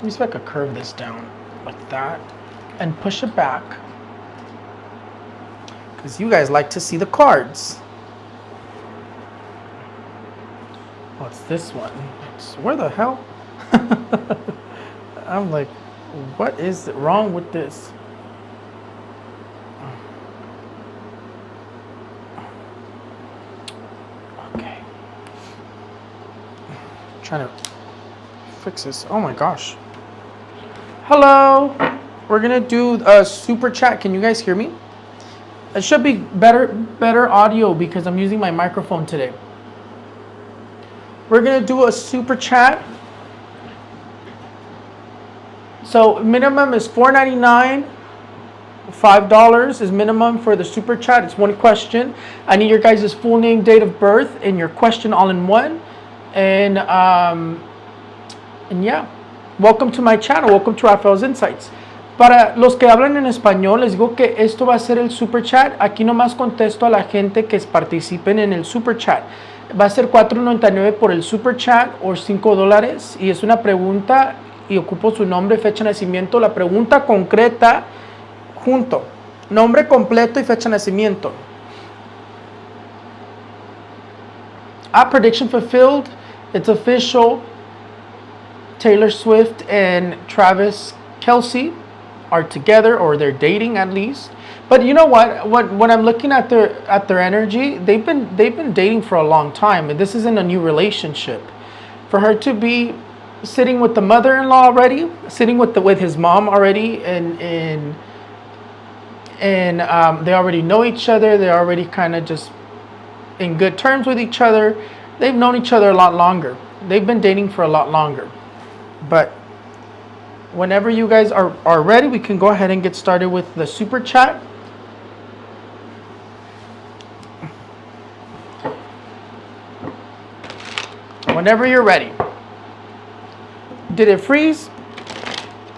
Let me see if I could curve this down like that and push it back. Because you guys like to see the cards. What's this one? Where the hell? I'm like, what is wrong with this? Okay. I'm trying to fix this. Oh my gosh. Hello. We're gonna do a super chat. Can you guys hear me? It should be better audio because I'm using my microphone today. We're gonna do a super chat. So minimum is $4.99. $5 is minimum for the super chat. It's one question. I need your guys' full name, date of birth, and your question all in one. And yeah, welcome to my channel. Welcome to Rafael's Insights. Para los que hablan en español, les digo que esto va a ser el super chat. Aquí nomás contesto a la gente que participen en el super chat. Va a ser $4.99 por el super chat o $5. Y es una pregunta y ocupo su nombre, fecha de nacimiento. La pregunta concreta junto. Nombre completo y fecha de nacimiento. Prediction fulfilled. It's official. Taylor Swift and Travis Kelce are together, or they're dating at least. But you know what? When I'm looking at their energy, they've been dating for a long time, and this isn't a new relationship. For her to be sitting with the mother-in-law already, sitting with his mom already, and they already know each other. They're already kind of just in good terms with each other. They've known each other a lot longer. They've been dating for a lot longer. But whenever you guys are ready, we can go ahead and get started with the super chat. Whenever you're ready. Did it freeze?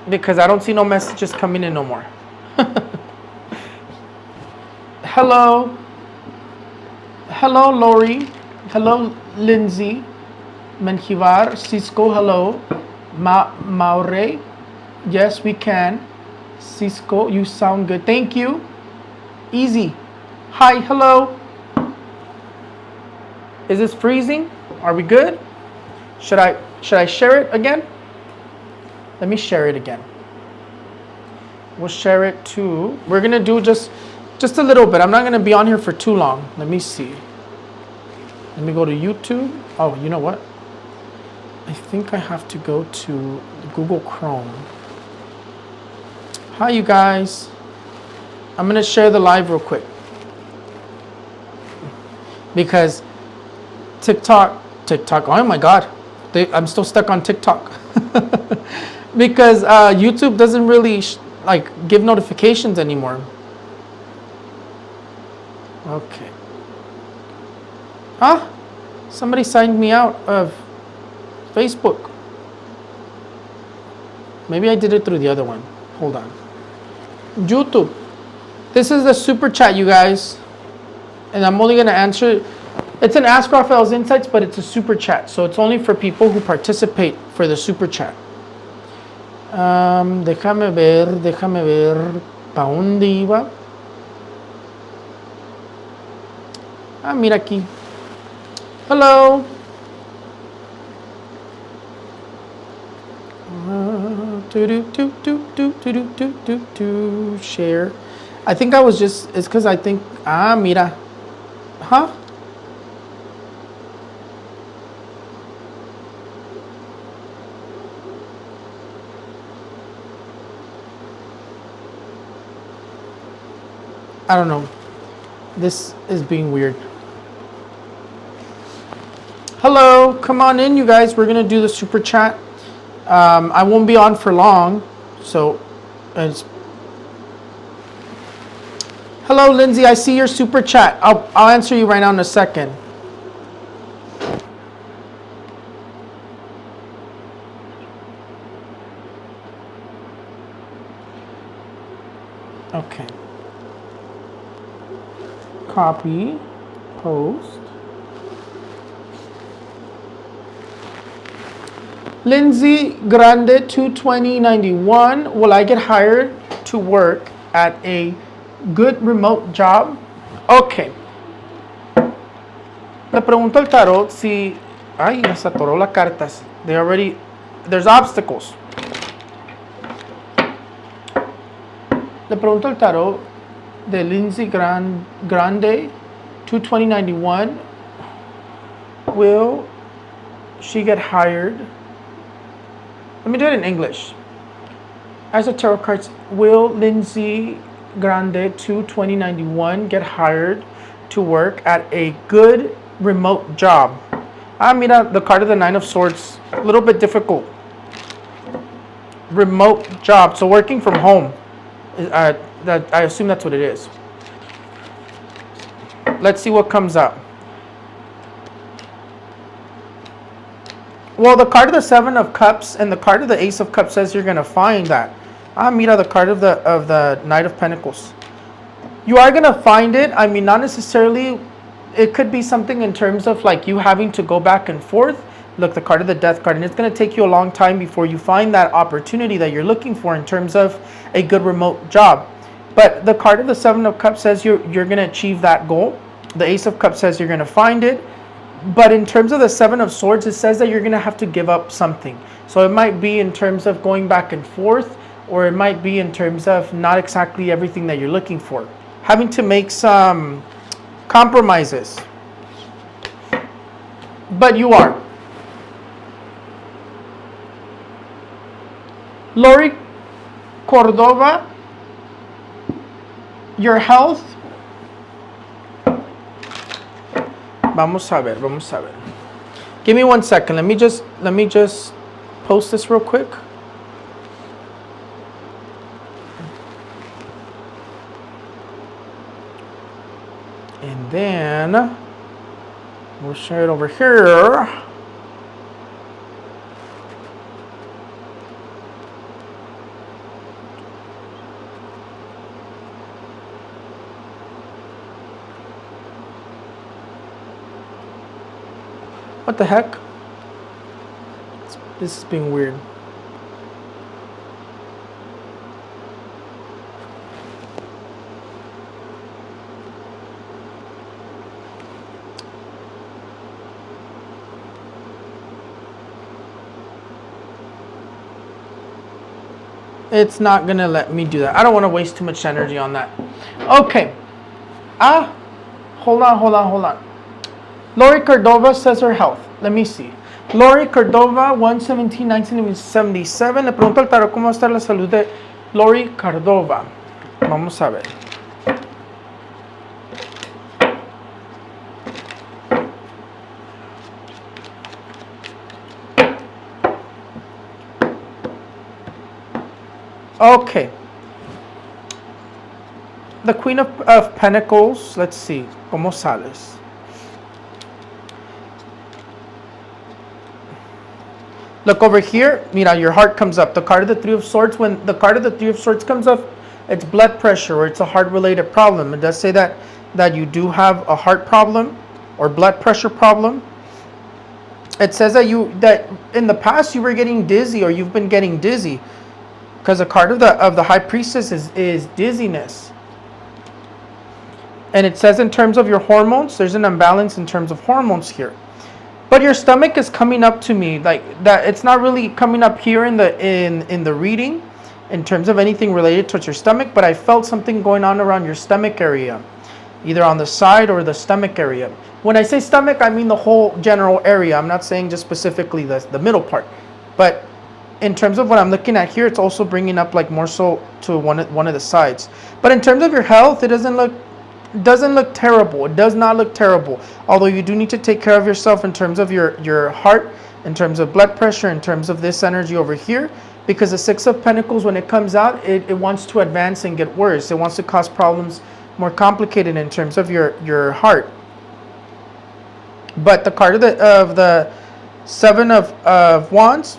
Because I don't see no messages coming in no more. Hello. Hello, Lori. Hello, Lindsay. Menjivar. Cisco, hello. Maure. Yes, we can. Cisco, you sound good. Thank you. Easy. Hi, hello. Is this freezing? Are we good? Should I share it again? Let me share it again. We'll share it to. We're gonna do just a little bit. I'm not gonna be on here for too long. Let me see. Let me go to YouTube. Oh, you know what? I think I have to go to Google Chrome. Hi, you guys. I'm gonna share the live real quick because TikTok. Oh my God, I'm still stuck on TikTok because YouTube doesn't really give notifications anymore. Okay. Huh? Somebody signed me out of Facebook. Maybe I did it through the other one. Hold on. YouTube. This is the super chat, you guys. And I'm only going to answer. It's an Ask Rafael's Insights, but it's a super chat. So it's only for people who participate for the super chat. Déjame ver. ¿Pa dónde iba? Mira aquí. Hello. Share. I think it's because I think, mira. Huh? I don't know. This is being weird. Hello, come on in, you guys. We're gonna do the super chat. I won't be on for long, so hello, Lindsay. I see your super chat. I'll answer you right now in a second. Okay. Copy, post. Lindsay Grande 22091. Will I get hired to work at a good remote job? Ok. Le pregunto al tarot si... Ay, me saturó las cartas. There's obstacles. Le pregunto al tarot de Lindsay Grande 22091. Will she get hired? Let me do it in English. As a tarot cards, will Lindsay Grande 22091 get hired to work at a good remote job? Mira, the card of the Nine of Swords, a little bit difficult. Remote job, so working from home. I assume that's what it is. Let's see what comes up. Well, the card of the Seven of Cups and the card of the Ace of Cups says you're going to find that. Mira, the card of the Knight of Pentacles. You are going to find it. I mean, not necessarily. It could be something in terms of like you having to go back and forth. Look, the card of the Death card. And it's going to take you a long time before you find that opportunity that you're looking for in terms of a good remote job. But the card of the Seven of Cups says you're going to achieve that goal. The Ace of Cups says you're going to find it. But in terms of the Seven of Swords, it says that you're going to have to give up something. So it might be in terms of going back and forth, or it might be in terms of not exactly everything that you're looking for. Having to make some compromises. But you are. Lori Cordova, your health. Vamos a ver. Give me 1 second. Let me just post this real quick. And then we'll share it over here. What the heck? This is being weird. It's not gonna let me do that. I don't want to waste too much energy on that. Okay. Hold on. Lori Cordova says her health. Let me see. Lori Cordova, 1/17/1977. Le pregunto al tarot cómo está la salud de Lori Cordova. Vamos a ver. Okay. The Queen of Pentacles. Let's see. ¿Cómo sales? Look over here. Mira, your heart comes up. The card of the Three of Swords. When the card of the Three of Swords comes up, it's blood pressure or it's a heart-related problem. It does say that you do have a heart problem or blood pressure problem. It says that in the past you were getting dizzy or you've been getting dizzy, because the card of the High Priestess is dizziness. And it says in terms of your hormones, there's an imbalance in terms of hormones here. But your stomach is coming up to me like that. It's not really coming up here in the reading in terms of anything related to your stomach, but I felt something going on around your stomach area, either on the side or the stomach area. When I say stomach, I mean the whole general area. I'm not saying just specifically the middle part. But in terms of what I'm looking at here, it's also bringing up like more so to one of the sides. But in terms of your health, it doesn't look terrible. It does not look terrible. Although you do need to take care of yourself in terms of your heart, in terms of blood pressure, in terms of this energy over here. Because the Six of Pentacles, when it comes out, it wants to advance and get worse. It wants to cause problems more complicated in terms of your heart. But the card of the Seven of Wands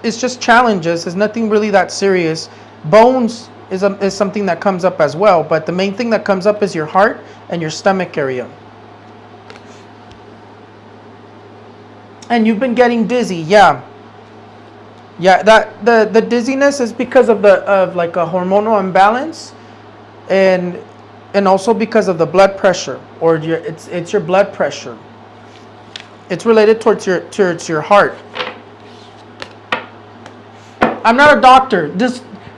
is just challenges. It's nothing really that serious. Bones is something that comes up as well, but the main thing that comes up is your heart and your stomach area. And you've been getting dizzy, yeah. Yeah, that the dizziness is because of like a hormonal imbalance, and also because of the blood pressure, or it's your blood pressure. It's related towards your heart. I'm not a doctor.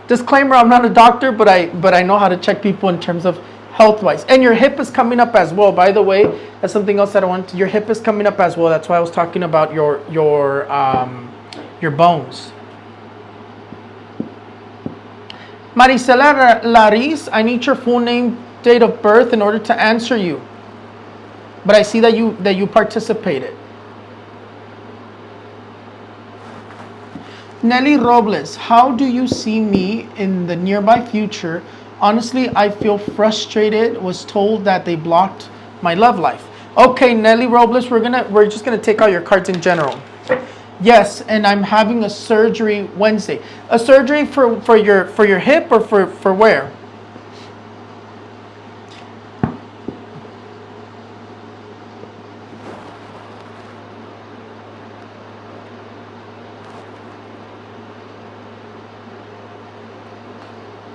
Disclaimer: I'm not a doctor, but I know how to check people in terms of health wise. And your hip is coming up as well. By the way, that's something else that I want. Your hip is coming up as well. That's why I was talking about your bones. Marisela Laris, I need your full name, date of birth in order to answer you. But I see that you participated. Nelly Robles, how do you see me in the nearby future? Honestly, I feel frustrated. Was told that they blocked my love life. Okay, Nelly Robles, we're just gonna take out your cards in general. Yes, and I'm having a surgery Wednesday. A surgery for your hip, or for where?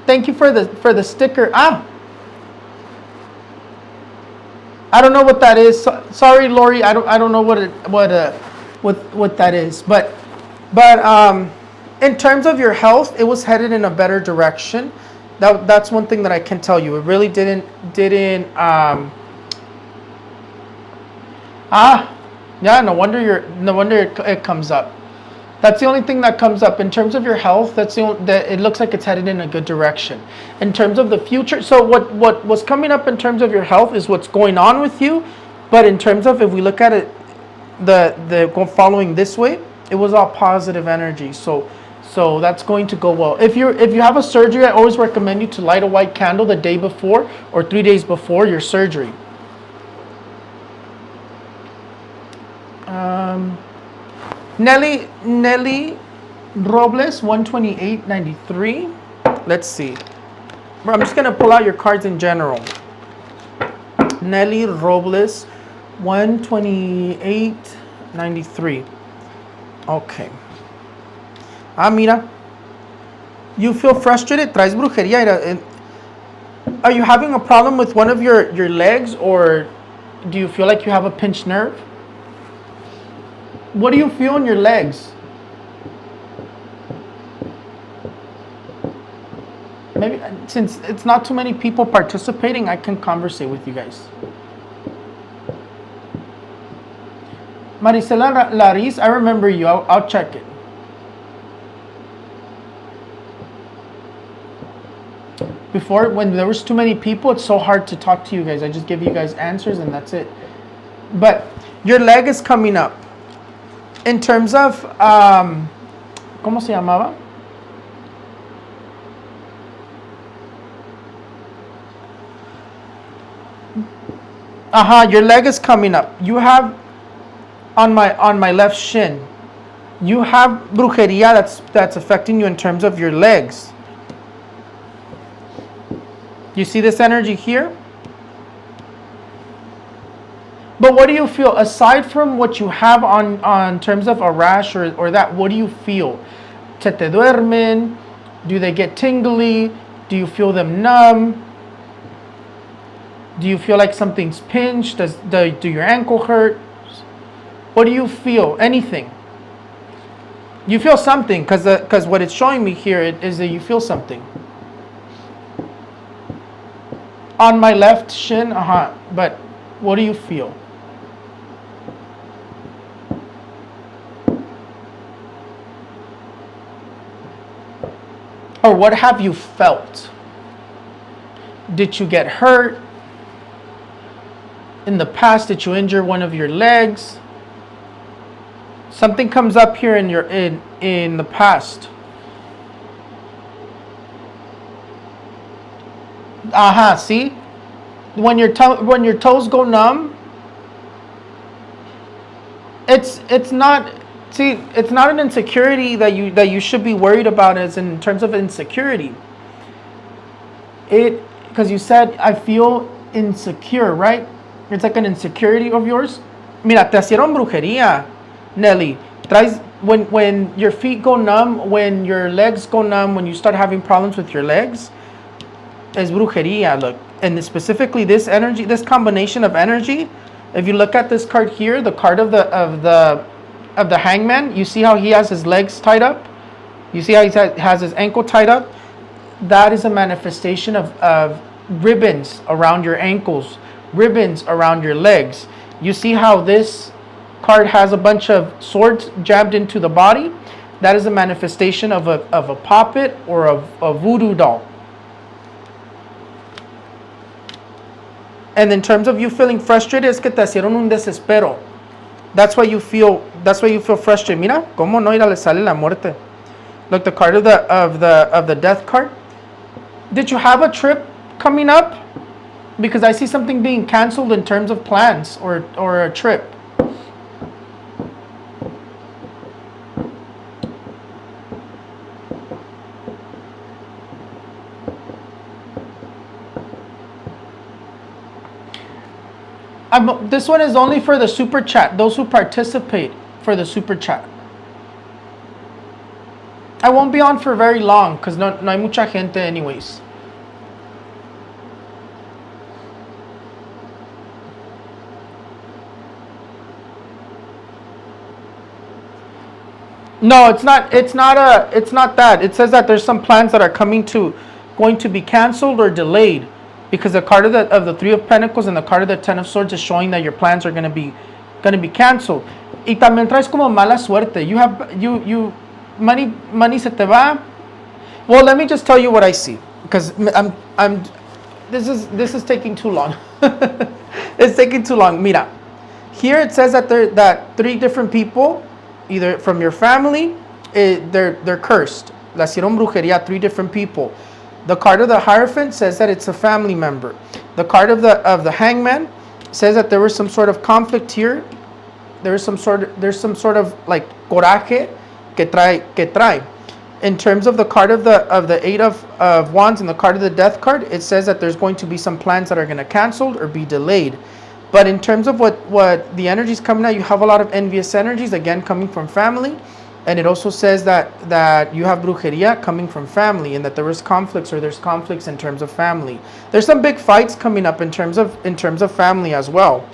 Thank you for the sticker. I don't know what that is. Sorry, Lori. I don't know what that is. But in terms of your health, it was headed in a better direction. That's one thing that I can tell you. It really didn't. Yeah. No wonder it comes up. That's the only thing that comes up in terms of your health. That it looks like it's headed in a good direction. In terms of the future, so what was coming up in terms of your health is what's going on with you. But in terms of, if we look at it, the following this way, it was all positive energy. So that's going to go well. If you have a surgery, I always recommend you to light a white candle the day before or 3 days before your surgery. Nelly Robles, 128.93. Let's see. I'm just gonna pull out your cards in general. Nelly Robles, 128.93. Okay. Mira. You feel frustrated? Traes brujería. Are you having a problem with one of your legs, or do you feel like you have a pinched nerve? What do you feel in your legs? Maybe since it's not too many people participating, I can conversate with you guys. Marisela Laris, I remember you. I'll check it. Before, when there was too many people, it's so hard to talk to you guys. I just give you guys answers and that's it. But your leg is coming up. In terms of, ¿cómo se llamaba? Your leg is coming up. You have, on my left shin, you have brujería that's affecting you in terms of your legs. You see this energy here? But what do you feel aside from what you have on terms of a rash or that? What do you feel? Se te duermen? Do they get tingly? Do you feel them numb? Do you feel like something's pinched? Do your ankle hurt? What do you feel? Anything? You feel something because what it's showing me here is that you feel something. On my left shin, but what do you feel? Or what have you felt? Did you get hurt? In the past, did you injure one of your legs? Something comes up here in the past. See? When your toes go numb, it's not an insecurity that you should be worried about as in terms of insecurity. Because you said I feel insecure, right? It's like an insecurity of yours. Mira, te hicieron brujería, Nelly. Traes, when your feet go numb, when your legs go numb, when you start having problems with your legs, es brujería. Look, and specifically this energy, this combination of energy. If you look at this card here, the card of the hangman, you see how he has his legs tied up. You see how he has his ankle tied up. That is a manifestation of ribbons around your ankles, ribbons around your legs. You see how this card has a bunch of swords jabbed into the body. That is a manifestation of a puppet or a voodoo doll. And in terms of you feeling frustrated, es que te hicieron un desespero. That's why you feel frustrated. Mira, cómo no le sale la muerte. Look, the card of the death card. Did you have a trip coming up? Because I see something being canceled in terms of plans or a trip. This one is only for the super chat, those who participate for the super chat. I won't be on for very long because no hay mucha gente anyways. No, it's not that. It says that there's some plans that are going to be canceled or delayed. Because the card of the Three of Pentacles and the card of the Ten of Swords is showing that your plans are going to be canceled. Y también traes como mala suerte. You money se te va. Well, let me just tell you what I see because this is taking too long. It's taking too long. Mira, here it says that three different people, either from your family, they're cursed. La hicieron brujería, three different people. The card of the Hierophant says that it's a family member. The card of the Hangman says that there was some sort of conflict here. There's some sort of like coraje que trae. In terms of the card of the Eight of Wands and the card of the Death card, it says that there's going to be some plans that are going to cancel or be delayed. But in terms of what the energies coming out, you have a lot of envious energies again coming from family. And it also says that you have brujería coming from family and that there's conflicts in terms of family. There's some big fights coming up in terms of family as well.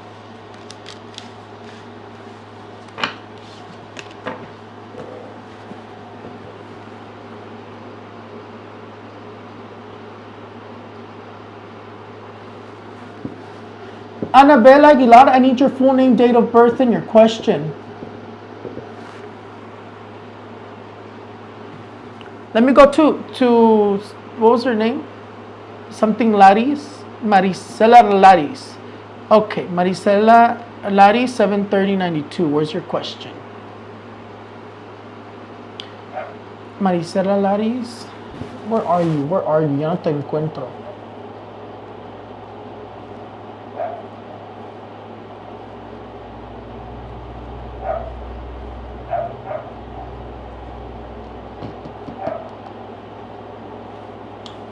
Annabelle Aguilar, I need your full name, date of birth, and your question. Let me go to what was her name? Something Laris? Maricela Laris. Okay, Maricela Laris, 73092. Where's your question? Maricela Laris. Where are you? Ya no te encuentro.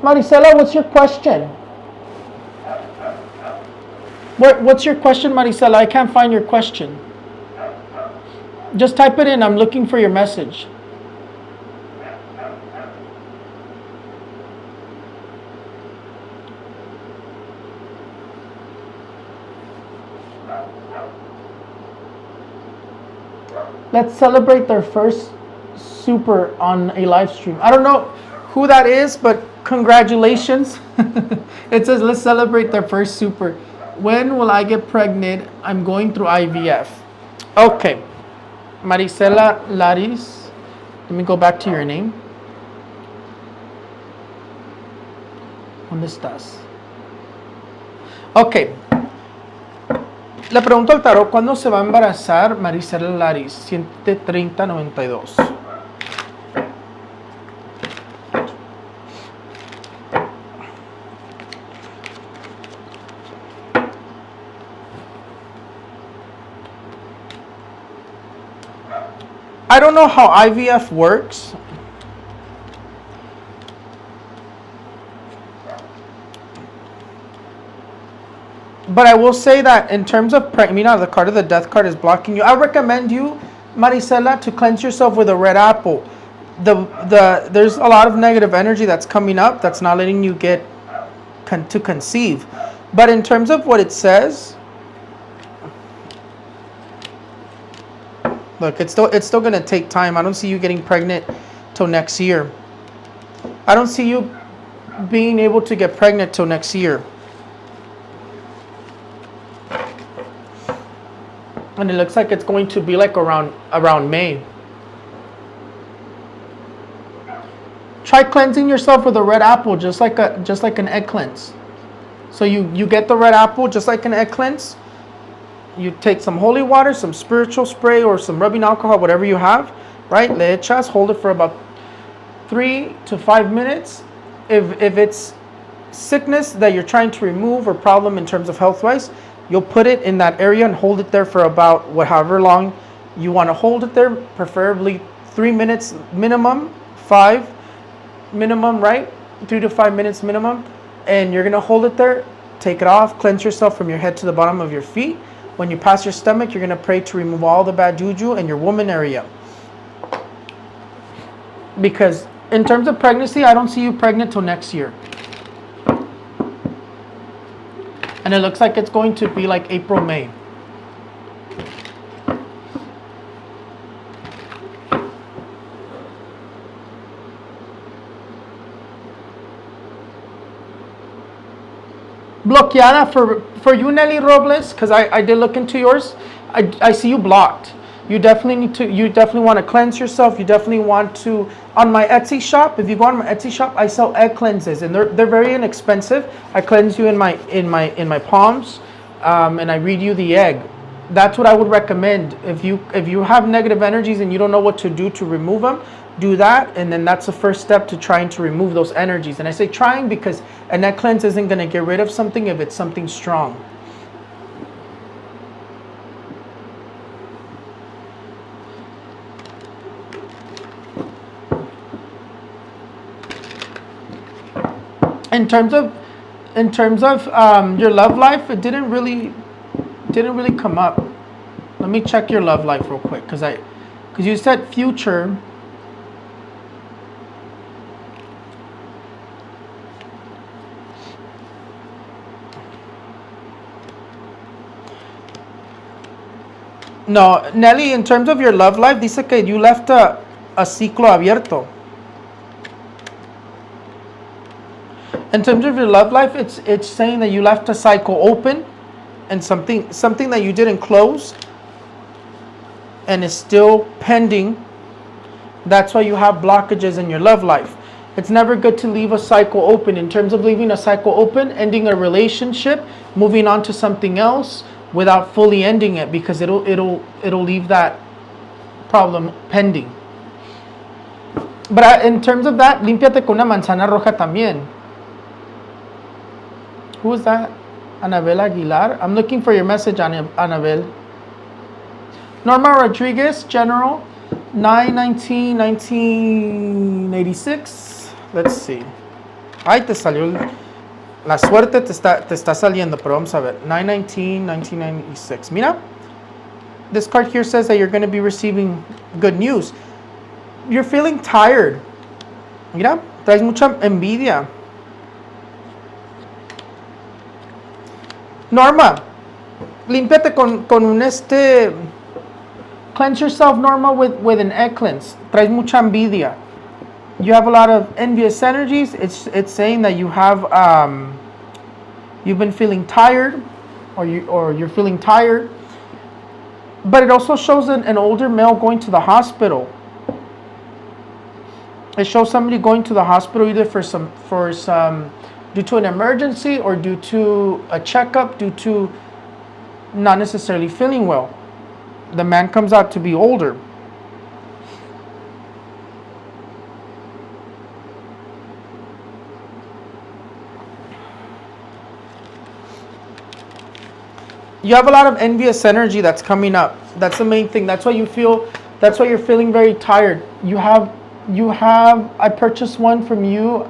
Maricela, what's your question? What's your question, Maricela? I can't find your question. Just type it in. I'm looking for your message. Let's celebrate their first super on a live stream. I don't know who that is, but congratulations. It says, let's celebrate their first super. When will I get pregnant? I'm going through IVF. Okay. Maricela Laris. Let me go back to your name. ¿Dónde estás? Ok. Le pregunto al tarot, ¿cuándo se va a embarazar Maricela Laris? 73092. I don't know how IVF works. But I will say that in terms of mira, the card of the Death card is blocking you. I recommend you Maricela, to cleanse yourself with a red apple. There's a lot of negative energy that's coming up that's not letting you get to conceive. But in terms of what it says, look, it's still gonna take time. I don't see you getting pregnant till next year. I don't see you being able to get pregnant till next year. And it looks like it's going to be like around May. Try cleansing yourself with a red apple, just like an egg cleanse. So you get the red apple just like an egg cleanse. You take some holy water, some spiritual spray, or some rubbing alcohol, whatever you have, right? Le echas, hold it for about 3 to 5 minutes. If it's sickness that you're trying to remove or problem in terms of health-wise, you'll put it in that area and hold it there for about however long you want to hold it there, preferably 3 minutes minimum, 5 minimum, right? 3 to 5 minutes minimum. And you're going to hold it there, take it off, cleanse yourself from your head to the bottom of your feet. When you pass your stomach, you're going to pray to remove all the bad juju in your woman area. Because in terms of pregnancy, I don't see you pregnant till next year. And it looks like it's going to be like April, May. Bloqueada for you, Nelly Robles, because I did look into yours. I see you blocked. You definitely want to cleanse yourself. You definitely want to, on my Etsy shop, if you go on my Etsy shop, I sell egg cleanses and they're very inexpensive. I cleanse you in my palms, and I read you the egg. That's what I would recommend. If you have negative energies and you don't know what to do to remove them, do that, and then that's the first step to trying to remove those energies. And I say trying because an egg cleanse isn't going to get rid of something if it's something strong. In terms of your love life, it didn't really come up. Let me check your love life real quick, because you said future. No, Nelly, in terms of your love life, dice que you left a ciclo abierto. In terms of your love life, it's saying that you left a cycle open and something that you didn't close and is still pending. That's why you have blockages in your love life. It's never good to leave a cycle open. In terms of leaving a cycle open, ending a relationship, moving on to something else without fully ending it, because it'll leave that problem pending. But in terms of that, límpiate con una manzana roja también. Who is that? Anabel Aguilar. I'm looking for your message, Anabel. Norma Rodriguez, General, 9/19/1986. Let's see. Ay, te salió. La suerte te está saliendo, pero vamos a ver. 9/19/1996. Mira. This card here says that you're going to be receiving good news. You're feeling tired. Mira, traes mucha envidia. Norma, límpiate con un cleanse yourself, Norma, with an egg cleanse. Traes mucha envidia. You have a lot of envious energies. It's saying that you have you've been feeling tired, or you're feeling tired. But it also shows an older male going to the hospital. It shows somebody going to the hospital either for some due to an emergency or due to a checkup, due to not necessarily feeling well. The man comes out to be older. You have a lot of envious energy that's coming up. That's the main thing. That's why you're feeling very tired. You have, I purchased one from you.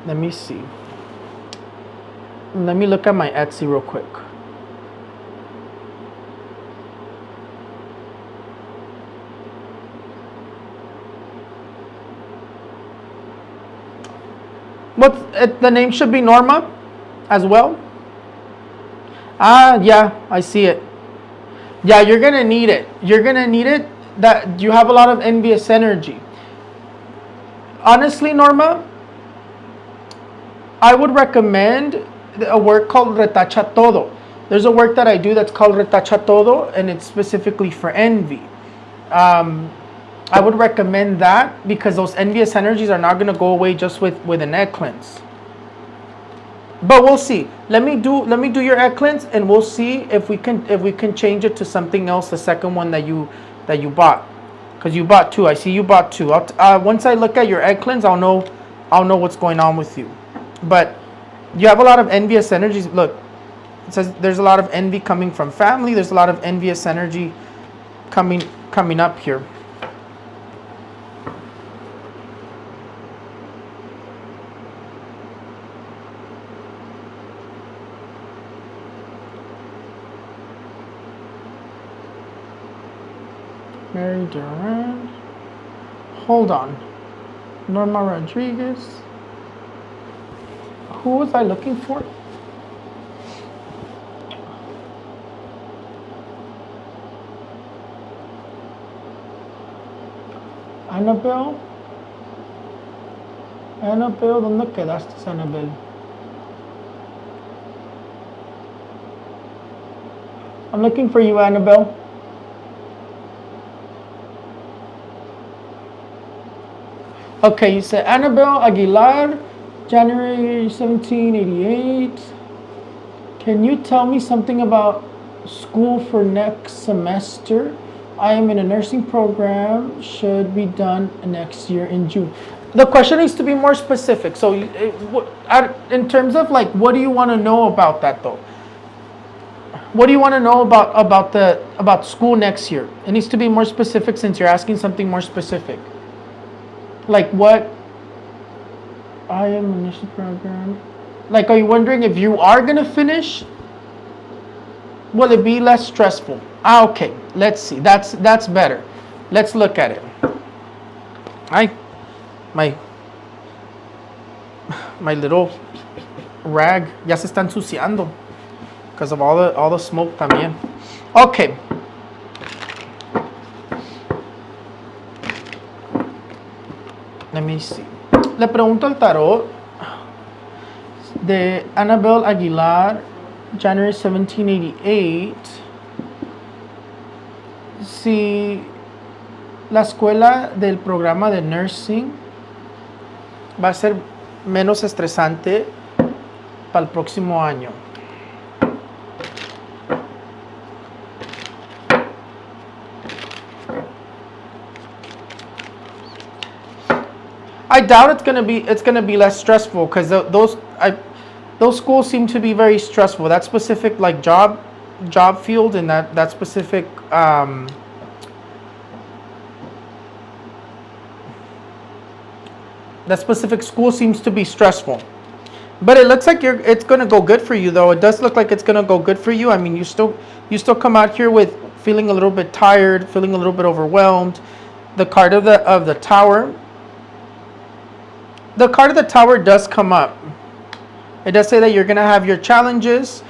Let me see. Let me look at my Etsy real quick. The name should be Norma as well. Ah, yeah, I see it. Yeah, you're gonna need it. You're gonna need it. That you have a lot of envious energy. Honestly, Norma, I would recommend a work called Retacha Todo. There's a work that I do that's called Retacha Todo, and it's specifically for envy. I would recommend that because those envious energies are not going to go away just with an egg cleanse. But we'll see. Let me do your egg cleanse, and we'll see if we can change it to something else. The second one that you bought, because you bought two. I see you bought two. Once I look at your egg cleanse, I'll know what's going on with you. But you have a lot of envious energies. Look, it says there's a lot of envy coming from family. There's a lot of envious energy coming up here. Mary Durant. Hold on. Norma Rodriguez. Who was I looking for? Annabelle. Annabelle, ¿dónde quedaste, Annabelle? I'm looking for you, Annabelle. Okay, you said Annabelle Aguilar, January 1788. Can you tell me something about school for next semester? I am in a nursing program, should be done next year in June. The question needs to be more specific. So in terms of like, what do you want to know about that though? What do you want to know about school next year? It needs to be more specific since you're asking something more specific. Like what? I am in a nursing program. Like, are you wondering if you are going to finish? Will it be less stressful? Okay, let's see. That's better. Let's look at it. My little rag ya se está ensuciando because of all the smoke también. Okay. Let me see. Le pregunto al tarot de Annabelle Aguilar, January 1788, si la escuela del programa de nursing va a ser menos estresante para el próximo año. I doubt it's gonna be less stressful because those schools seem to be very stressful. That specific like job field and that specific school seems to be stressful. But it looks like it's gonna go good for you though. It does look like it's gonna go good for you. I mean, you still come out here with feeling a little bit tired, feeling a little bit overwhelmed. The card of the tower. The card of the tower does come up. It does say that you're going to have your challenges.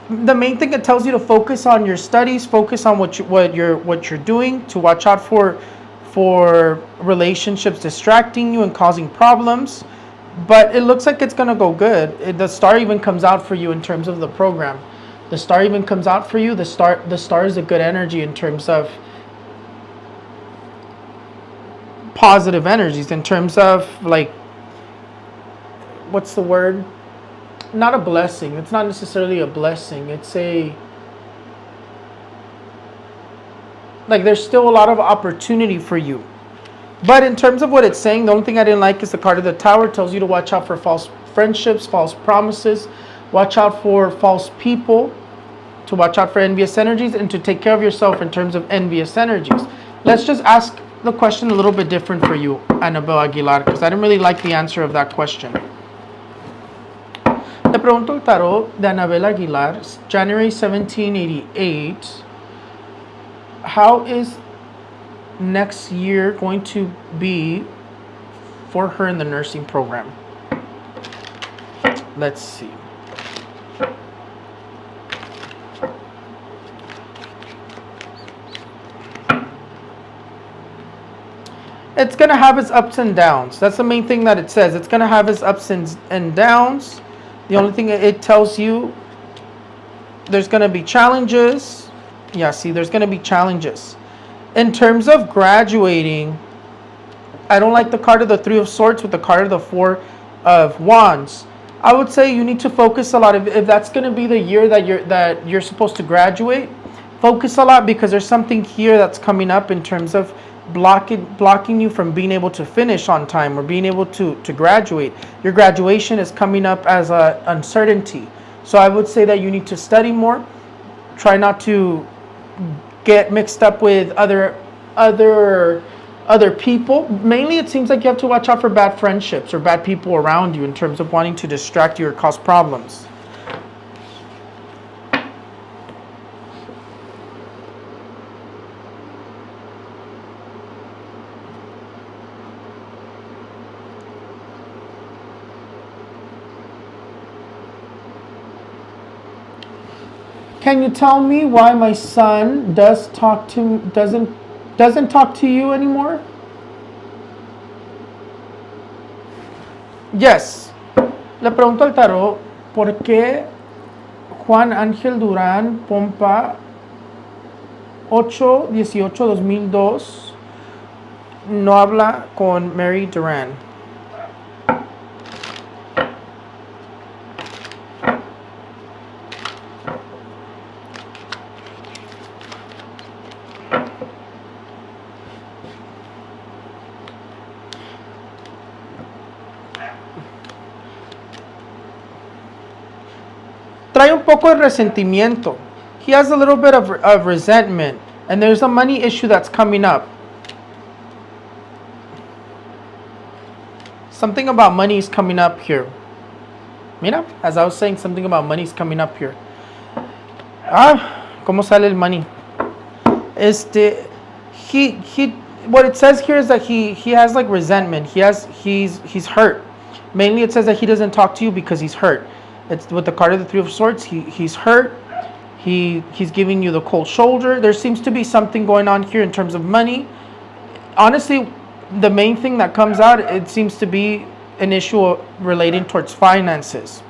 The main thing it tells you to focus on your studies, focus on what you're doing, to watch out for relationships distracting you and causing problems. But it looks like it's going to go good. The star even comes out for you in terms of the program. The star even comes out for you. The star is a good energy in terms of positive energies, in terms of like, what's the word? Not a blessing. It's not necessarily a blessing. It's like there's still a lot of opportunity for you. But in terms of what it's saying, the only thing I didn't like is the card of the tower. It tells you to watch out for false friendships, false promises, watch out for false people, to watch out for envious energies, and to take care of yourself in terms of envious energies. Let's just ask the question a little bit different for you, Annabelle Aguilar, because I didn't really like the answer of that question. Le pregunto el tarot de Anabel Aguilar, January 1788. How is next year going to be for her in the nursing program? Let's see. It's going to have its ups and downs. That's the main thing that it says. It's going to have its ups and downs. The only thing it tells you, there's going to be challenges. Yeah, see, there's going to be challenges. In terms of graduating, I don't like the card of the Three of Swords with the card of the Four of Wands. I would say you need to focus a lot. If that's going to be the year that you're supposed to graduate, focus a lot, because there's something here that's coming up in terms of blocking you from being able to finish on time or being able to graduate. Your graduation is coming up as an uncertainty. So I would say that you need to study more. Try not to get mixed up with other people. Mainly, it seems like you have to watch out for bad friendships or bad people around you in terms of wanting to distract you or cause problems. Can you tell me why my son doesn't talk to you anymore? Yes. Le pregunto al tarot, ¿por qué Juan Ángel Durán Pompa 8/18/2002 no habla con Mary Durán? Trae un poco de resentimiento. He has a little bit of resentment, and there's a money issue that's coming up. Something about money is coming up here. Mira, as I was saying, something about money is coming up here. ¿Cómo sale el money? What it says here is that he has like resentment. He's hurt. Mainly it says that he doesn't talk to you because he's hurt. It's with the card of the Three of Swords. He's hurt. He's giving you the cold shoulder. There seems to be something going on here in terms of money. Honestly, the main thing that comes out, it seems to be an issue relating towards finances.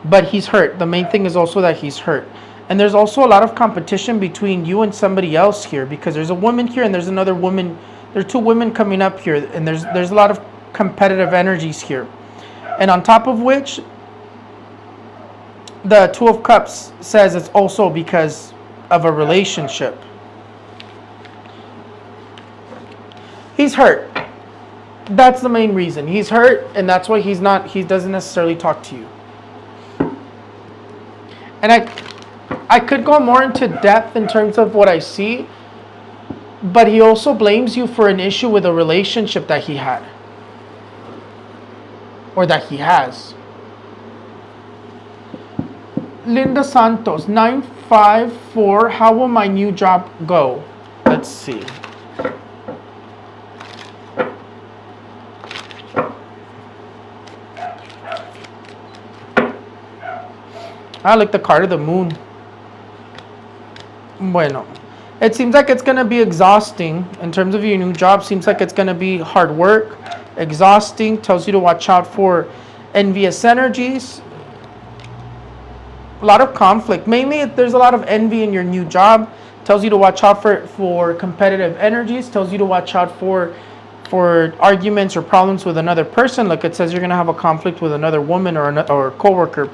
But he's hurt. The main thing is also that he's hurt. And there's also a lot of competition between you and somebody else here, because there's a woman here and there's another woman. There are two women coming up here, and there's a lot of competitive energies here. And on top of which, the Two of Cups says it's also because of a relationship. He's hurt. That's the main reason. He's hurt, and that's why he doesn't necessarily talk to you. And I could go more into depth in terms of what I see, but he also blames you for an issue with a relationship that he had, or that he has. Linda Santos, 954, how will my new job go? Let's see. I like the card of the moon. Bueno, it seems like it's going to be exhausting in terms of your new job. Seems like it's going to be hard work, exhausting. Tells you to watch out for envious energies. A lot of conflict. Mainly, there's a lot of envy in your new job. Tells you to watch out for competitive energies. Tells you to watch out for arguments or problems with another person. Like it says, you're going to have a conflict with another woman or a coworker.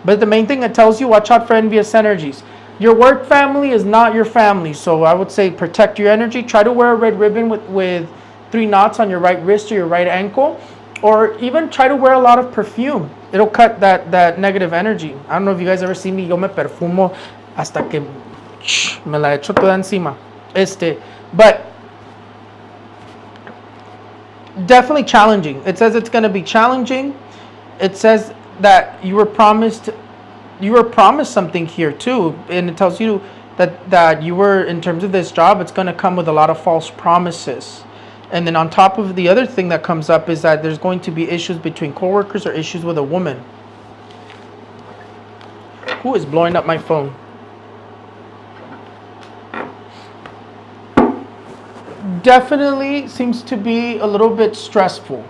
But the main thing it tells you, watch out for envious energies. Your work family is not your family. So I would say protect your energy. Try to wear a red ribbon with 3 knots on your right wrist or your right ankle. Or even try to wear a lot of perfume. It'll cut that negative energy. I don't know if you guys ever see me. Yo me perfumo hasta que me la echo toda encima. But definitely challenging. It says it's going to be challenging. It says that you were promised something here too, and it tells you that you were, in terms of this job, it's going to come with a lot of false promises. And then on top of the other thing that comes up is that there's going to be issues between coworkers or issues with a woman. Who is blowing up my phone? Definitely seems to be a little bit stressful.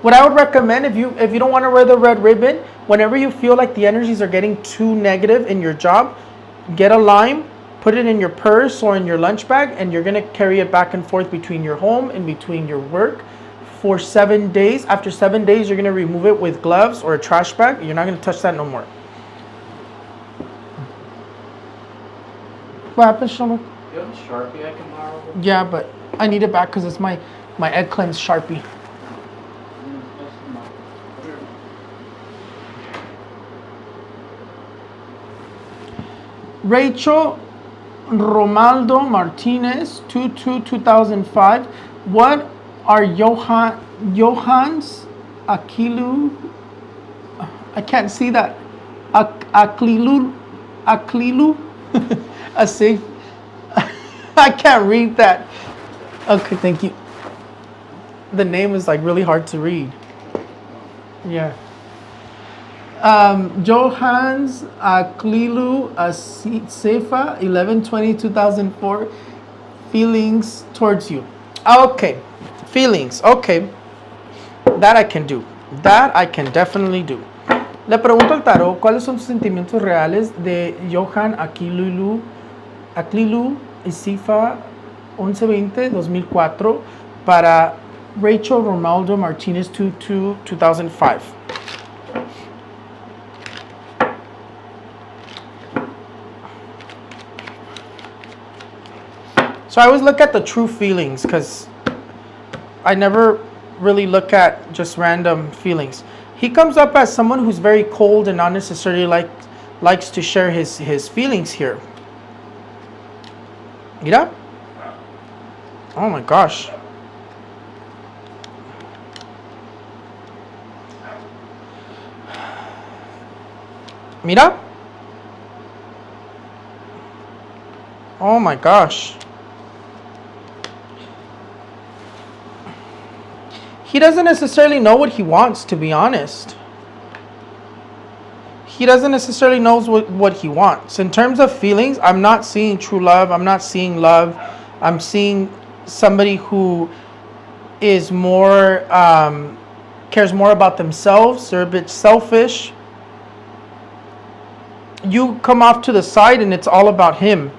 What I would recommend, if you don't want to wear the red ribbon, whenever you feel like the energies are getting too negative in your job, get a lime, put it in your purse or in your lunch bag, and you're going to carry it back and forth between your home and between your work for 7 days. After 7 days, you're going to remove it with gloves or a trash bag. You're not going to touch that no more. What happened, Shlomo? You have a Sharpie I can borrow? Yeah, but I need it back because it's my egg cleanse Sharpie. Rachel Romaldo Martinez, 2005. What are Johan's Akilu? I can't see that. Aklilu? A safe. I can't read that. Okay, thank you. The name is like really hard to read. Yeah. Johans Aklilu Sefa 11/20/2004. Feelings towards you. Okay, feelings. Okay, that I can do. That I can definitely do. Le pregunto al tarot cuáles son sus sentimientos reales de Johan Aklilu Sefa 11/20/2004 para Rachel Romaldo Martinez 2005. So I always look at the true feelings because I never really look at just random feelings. He comes up as someone who's very cold and not necessarily likes to share his feelings here. Mira? Oh my gosh. Mira? Oh my gosh. He doesn't necessarily know what he wants, to be honest. He doesn't necessarily know what he wants. In terms of feelings, I'm not seeing true love. I'm not seeing love. I'm seeing somebody who is more, cares more about themselves. They're a bit selfish. You come off to the side and it's all about him.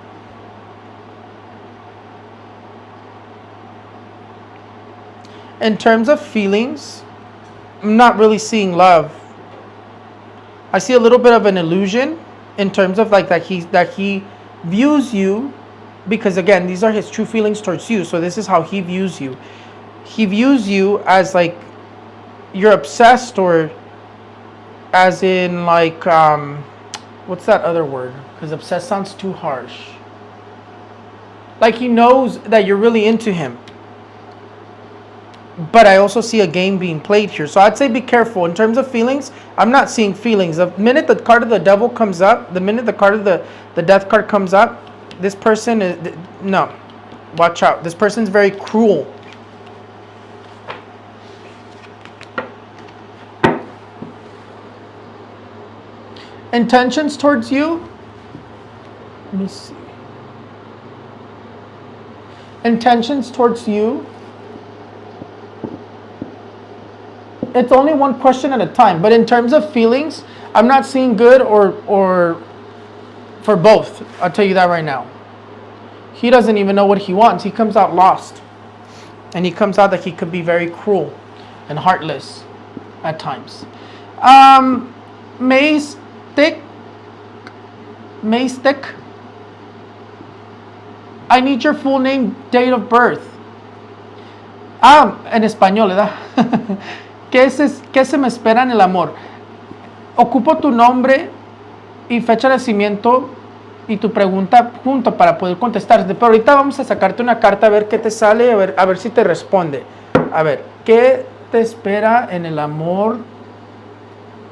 In terms of feelings, I'm not really seeing love. I see a little bit of an illusion in terms of like that he views you, because again, these are his true feelings towards you. So this is how he views you. He views you as like you're obsessed, or as in like what's that other word? Because obsessed sounds too harsh. Like he knows that you're really into him. But I also see a game being played here. So I'd say be careful. In terms of feelings, I'm not seeing feelings. The minute the card of the devil comes up, the minute the card of the death card comes up, this person is, no. Watch out. This person's very cruel. Intentions towards you? Let me see. Intentions towards you? It's only one question at a time, but in terms of feelings, I'm not seeing good or for both. I'll tell you that right now. He doesn't even know what he wants. He comes out lost. And he comes out that he could be very cruel and heartless at times. Maystic. I need your full name, date of birth. En español, ¿verdad? ¿Qué se me espera en el amor? Ocupo tu nombre y fecha de nacimiento y tu pregunta junto para poder contestarte. Pero ahorita vamos a sacarte una carta a ver qué te sale, a ver si te responde. A ver, ¿qué te espera en el amor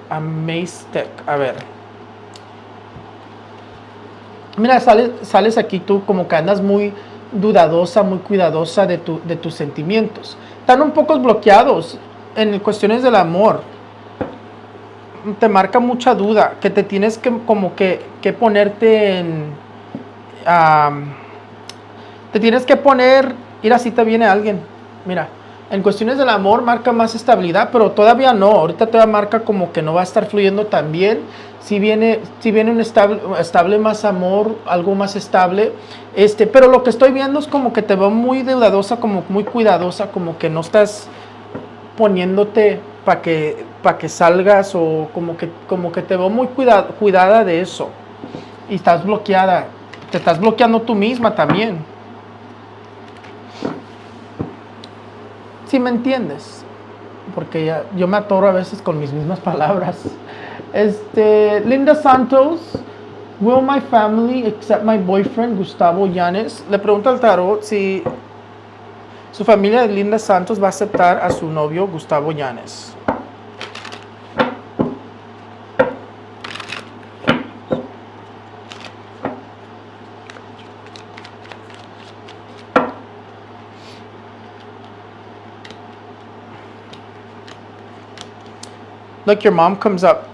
Amaztec? A ver. Mira, sales aquí tú como que andas muy dudadosa, muy cuidadosa de tus sentimientos. Están un poco bloqueados en cuestiones del amor. Te marca mucha duda, que te tienes que como que ponerte en... te tienes que poner... Mira, si te viene alguien. Mira, en cuestiones del amor marca más estabilidad, pero todavía no. Ahorita todavía marca como que no va a estar fluyendo tan bien. Si viene un estable más amor, algo más estable. Pero lo que estoy viendo es como que te veo muy deudadosa, como muy cuidadosa, como que no estás poniéndote para que salgas, o como que te veo muy cuidada de eso. Y estás bloqueada. Te estás bloqueando tú misma también. ¿Sí me entiendes? Porque yo me atoro a veces con mis mismas palabras. Linda Santos, will my family accept my boyfriend Gustavo Llanes? Le pregunta al tarot si su familia de Linda Santos va a aceptar a su novio Gustavo Llanes. Look, your mom comes up.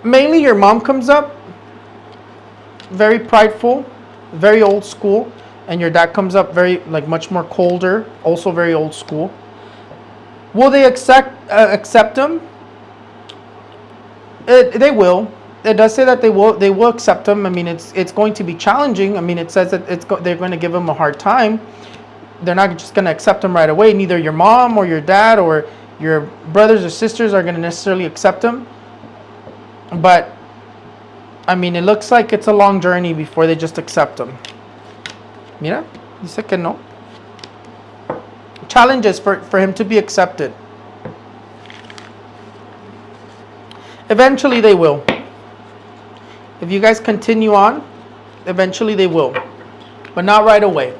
Mainly your mom comes up. Very prideful, very old school. And your dad comes up very, like, much more colder, also very old school. Will they accept him? They will. It does say that they will accept him. I mean, it's going to be challenging. I mean, it says that they're going to give him a hard time. They're not just going to accept him right away. Neither your mom or your dad or your brothers or sisters are going to necessarily accept him. But, I mean, it looks like it's a long journey before they just accept him. Mira, dice que no. Challenges for him to be accepted. Eventually they will. If you guys continue on, eventually they will. But not right away.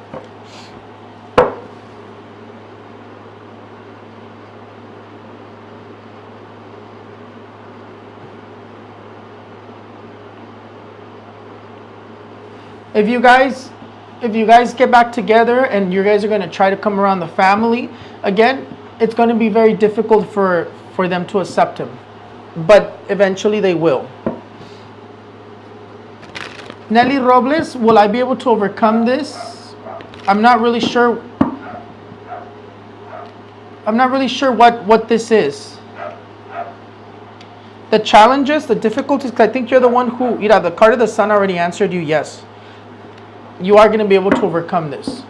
If you guys get back together and you guys are going to try to come around the family, again, it's going to be very difficult for them to accept him. But eventually they will. Nelly Robles, will I be able to overcome this? I'm not really sure. I'm not really sure what this is. The challenges, the difficulties, because I think you're the one who, the card of the sun already answered you yes. You are going to be able to overcome this.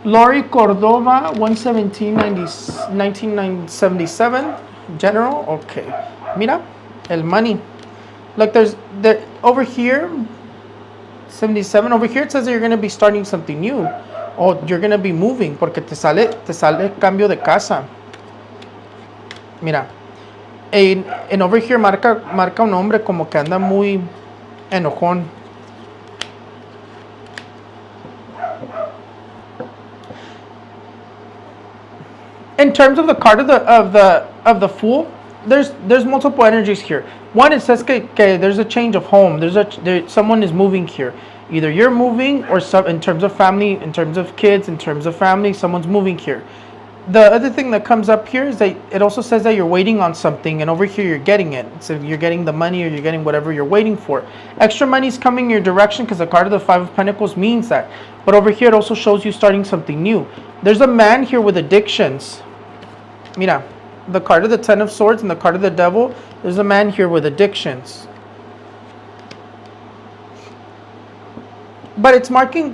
Lori Cordova, 1977, General. Okay. Mira, el money. Look, over here, 77. Over here it says that you're going to be starting something new. Or you're going to be moving, porque te sale cambio de casa. Mira. En over here marca un hombre como que anda muy enojón. In terms of the card of the Fool, there's multiple energies here. One, it says que there's a change of home. Someone is moving here. Either you're moving, or in terms of family, in terms of kids, in terms of family, someone's moving here. The other thing that comes up here is that it also says that you're waiting on something, and over here you're getting it. So you're getting the money, or you're getting whatever you're waiting for. Extra money is coming your direction because the card of the Five of Pentacles means that. But over here it also shows you starting something new. There's a man here with addictions. Mira, the card of the Ten of Swords and the card of the Devil. There's a man here with addictions. But it's marking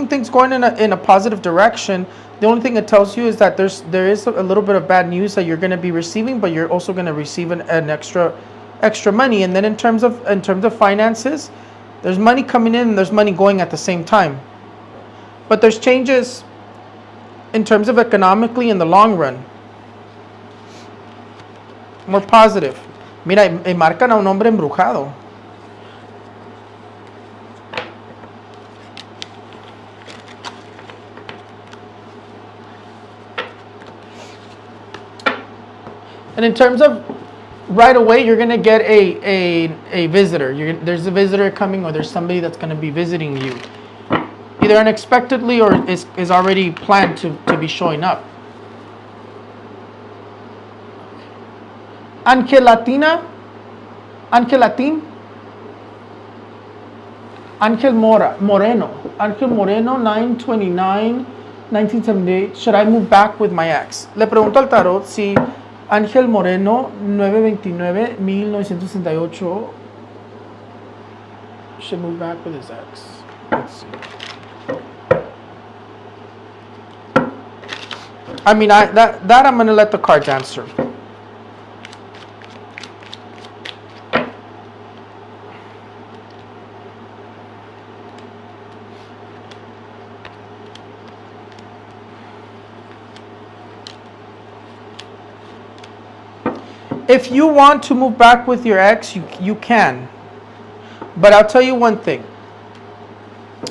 things going in a positive direction. The only thing it tells you is that there is a little bit of bad news that you're going to be receiving, but you're also going to receive an extra money. And then in terms of finances, there's money coming in and there's money going at the same time. But there's changes in terms of economically in the long run. More positive. Mira, y marcan a un hombre embrujado. And in terms of right away, you're going to get a visitor. There's a visitor coming, or there's somebody that's going to be visiting you. Either unexpectedly or is already planned to be showing up. Angel Latin, Angel Moreno, 9/29, 1978. Should I move back with my ex? Le pregunto al tarot si Ángel Moreno, 9/29/1968, should move back with his ex. Let's see. I mean, that I'm gonna let the cards answer. If you want to move back with your ex, you can. But I'll tell you one thing,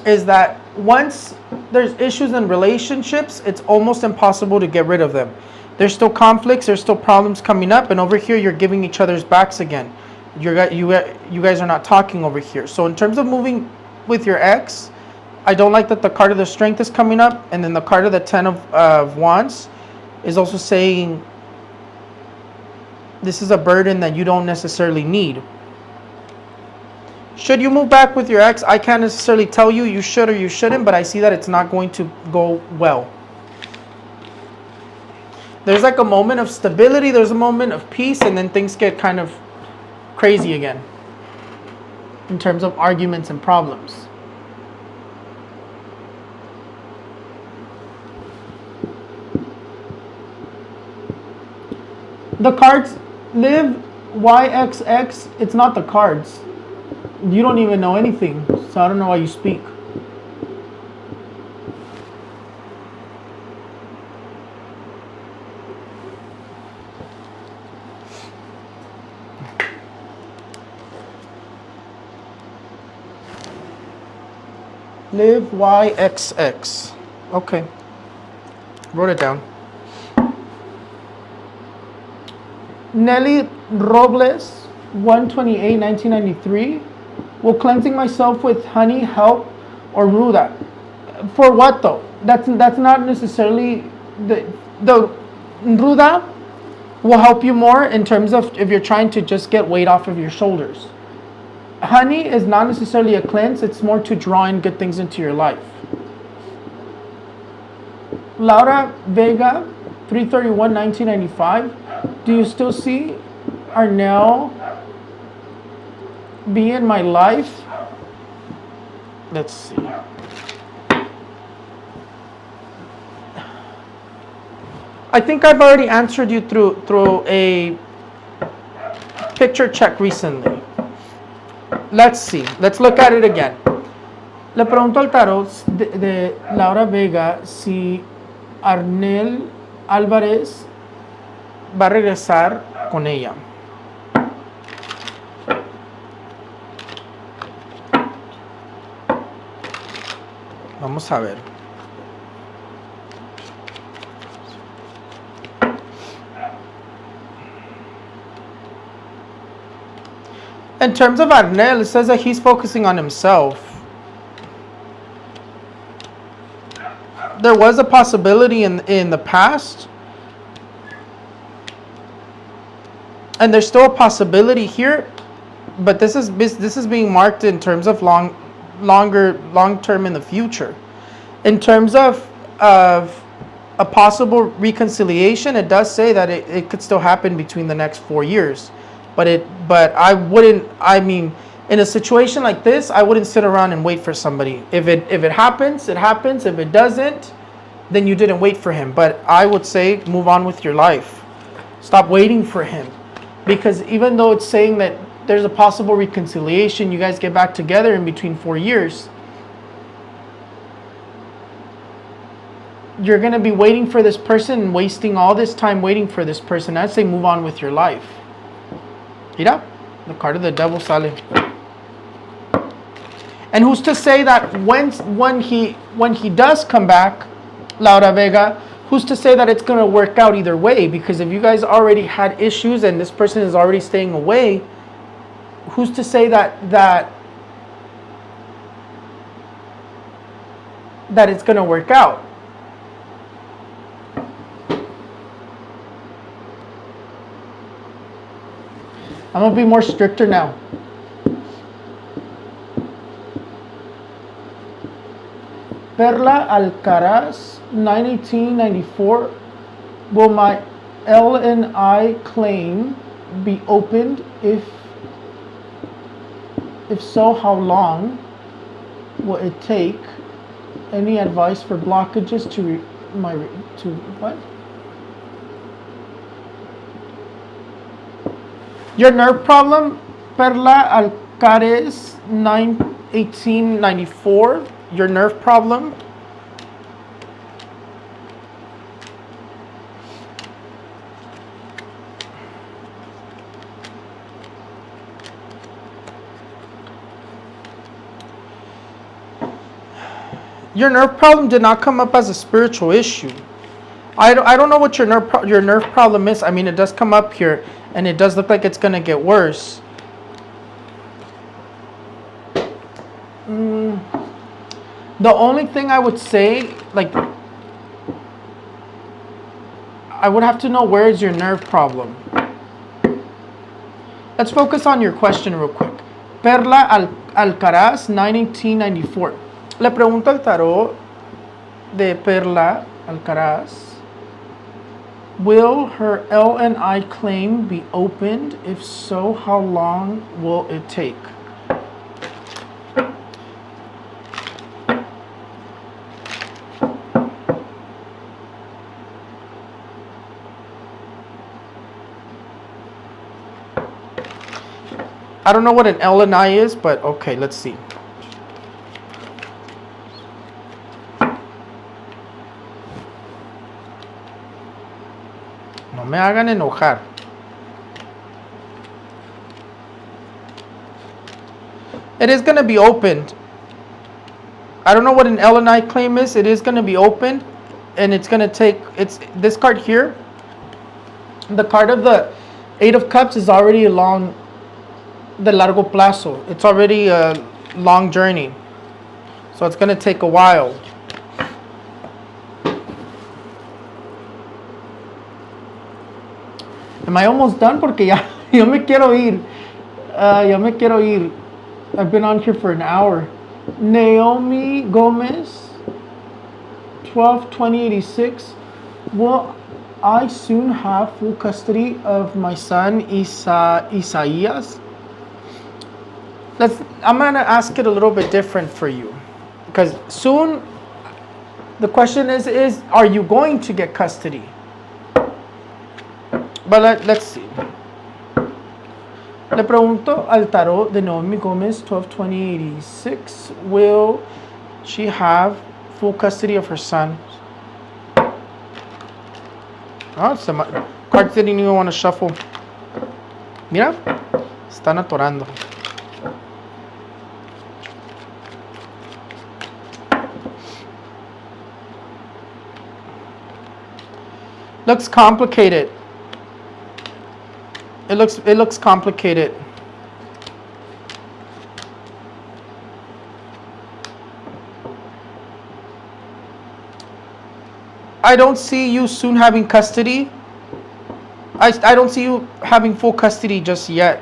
is that once there's issues in relationships, it's almost impossible to get rid of them. There's still conflicts, there's still problems coming up, and over here you're giving each other's backs again. You guys are not talking over here. So in terms of moving with your ex, I don't like that the card of the Strength is coming up, and then the card of the Ten of Wands is also saying this is a burden that you don't necessarily need. Should you move back with your ex? I can't necessarily tell you you should or you shouldn't, but I see that it's not going to go well. There's like a moment of stability, there's a moment of peace, and then things get kind of crazy again in terms of arguments and problems. The cards live YXX, it's not the cards. You don't even know anything, so I don't know why you speak. Live YXX. Okay. Wrote it down. Nelly Robles, 1/28, 1993. Will cleansing myself with honey help or ruda? For what though? That's not necessarily the ruda will help you more in terms of if you're trying to just get weight off of your shoulders. Honey is not necessarily a cleanse, it's more to draw in good things into your life. Laura Vega, 3/31, 1995. Do you still see Arnell be in my life? Let's see. I think I've already answered you through a picture check recently. Let's see. Let's look at it again. Le pregunto al tarot de Laura Vega si Arnel Álvarez va a regresar con ella. Vamos a ver. In terms of Arnel, it says that he's focusing on himself. There was a possibility in the past, and there's still a possibility here, but this is being marked in terms of long term in the future. In terms of a possible reconciliation, it does say that it could still happen between the next 4 years. But I wouldn't, I mean, in a situation like this, I wouldn't sit around and wait for somebody. If it happens, it happens. If it doesn't, then you didn't wait for him. But I would say move on with your life. Stop waiting for him. Because even though it's saying that there's a possible reconciliation, you guys get back together in between 4 years, you're going to be waiting for this person and wasting all this time waiting for this person. I'd say move on with your life. Mira, the card of the devil sale. And who's to say that when he does come back, Laura Vega, who's to say that it's going to work out either way? Because if you guys already had issues and this person is already staying away, who's to say that it's going to work out? I'm going to be more stricter now. Perla Alcaraz, 918-94. Will my L&I claim be opened? If so, how long will it take? Any advice for blockages to what? Your nerve problem, Perla Alcaraz, 918-94. Your nerve problem. Your nerve problem did not come up as a spiritual issue. I don't know what your nerve problem is. I mean, it does come up here, and it does look like it's gonna get worse. The only thing I would say, like, I would have to know where is your nerve problem. Let's focus on your question real quick. Perla Alcaraz, 918-94. Le pregunto al tarot de Perla Alcaraz, will her L&I claim be opened? If so, how long will it take? I don't know what an L&I is, but okay, let's see. No me hagan enojar. It is going to be opened. I don't know what an L&I claim is. It is going to be opened, and it's going to take, it's this card here. The card of the Eight of Cups is already along the largo plazo. It's already a long journey. So it's going to take a while. Am I almost done? Porque ya me quiero ir. Ya me quiero ir. I've been on here for an hour. Naomi Gomez, 12-2086. Will I soon have full custody of my son, Isaias? I'm going to ask it a little bit different for you. Because soon, the question is are you going to get custody? But let's see. Le pregunto al tarot de Naomi Gomez, 12-2086. Will she have full custody of her son? Oh, cards didn't even want to shuffle. Mira, están atorando. Looks complicated. It looks complicated. I don't see you soon having custody. I don't see you having full custody just yet.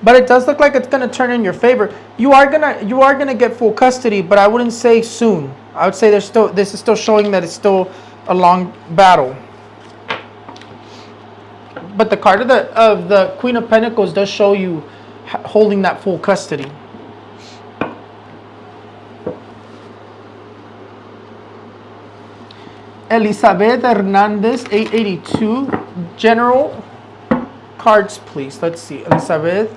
But it does look like it's gonna turn in your favor. You are gonna get full custody, but I wouldn't say soon. I would say this is still showing that it's still a long battle. But the card of the Queen of Pentacles does show you holding that full custody. Elizabeth Hernandez, 882. General cards, please. Let's see. Elizabeth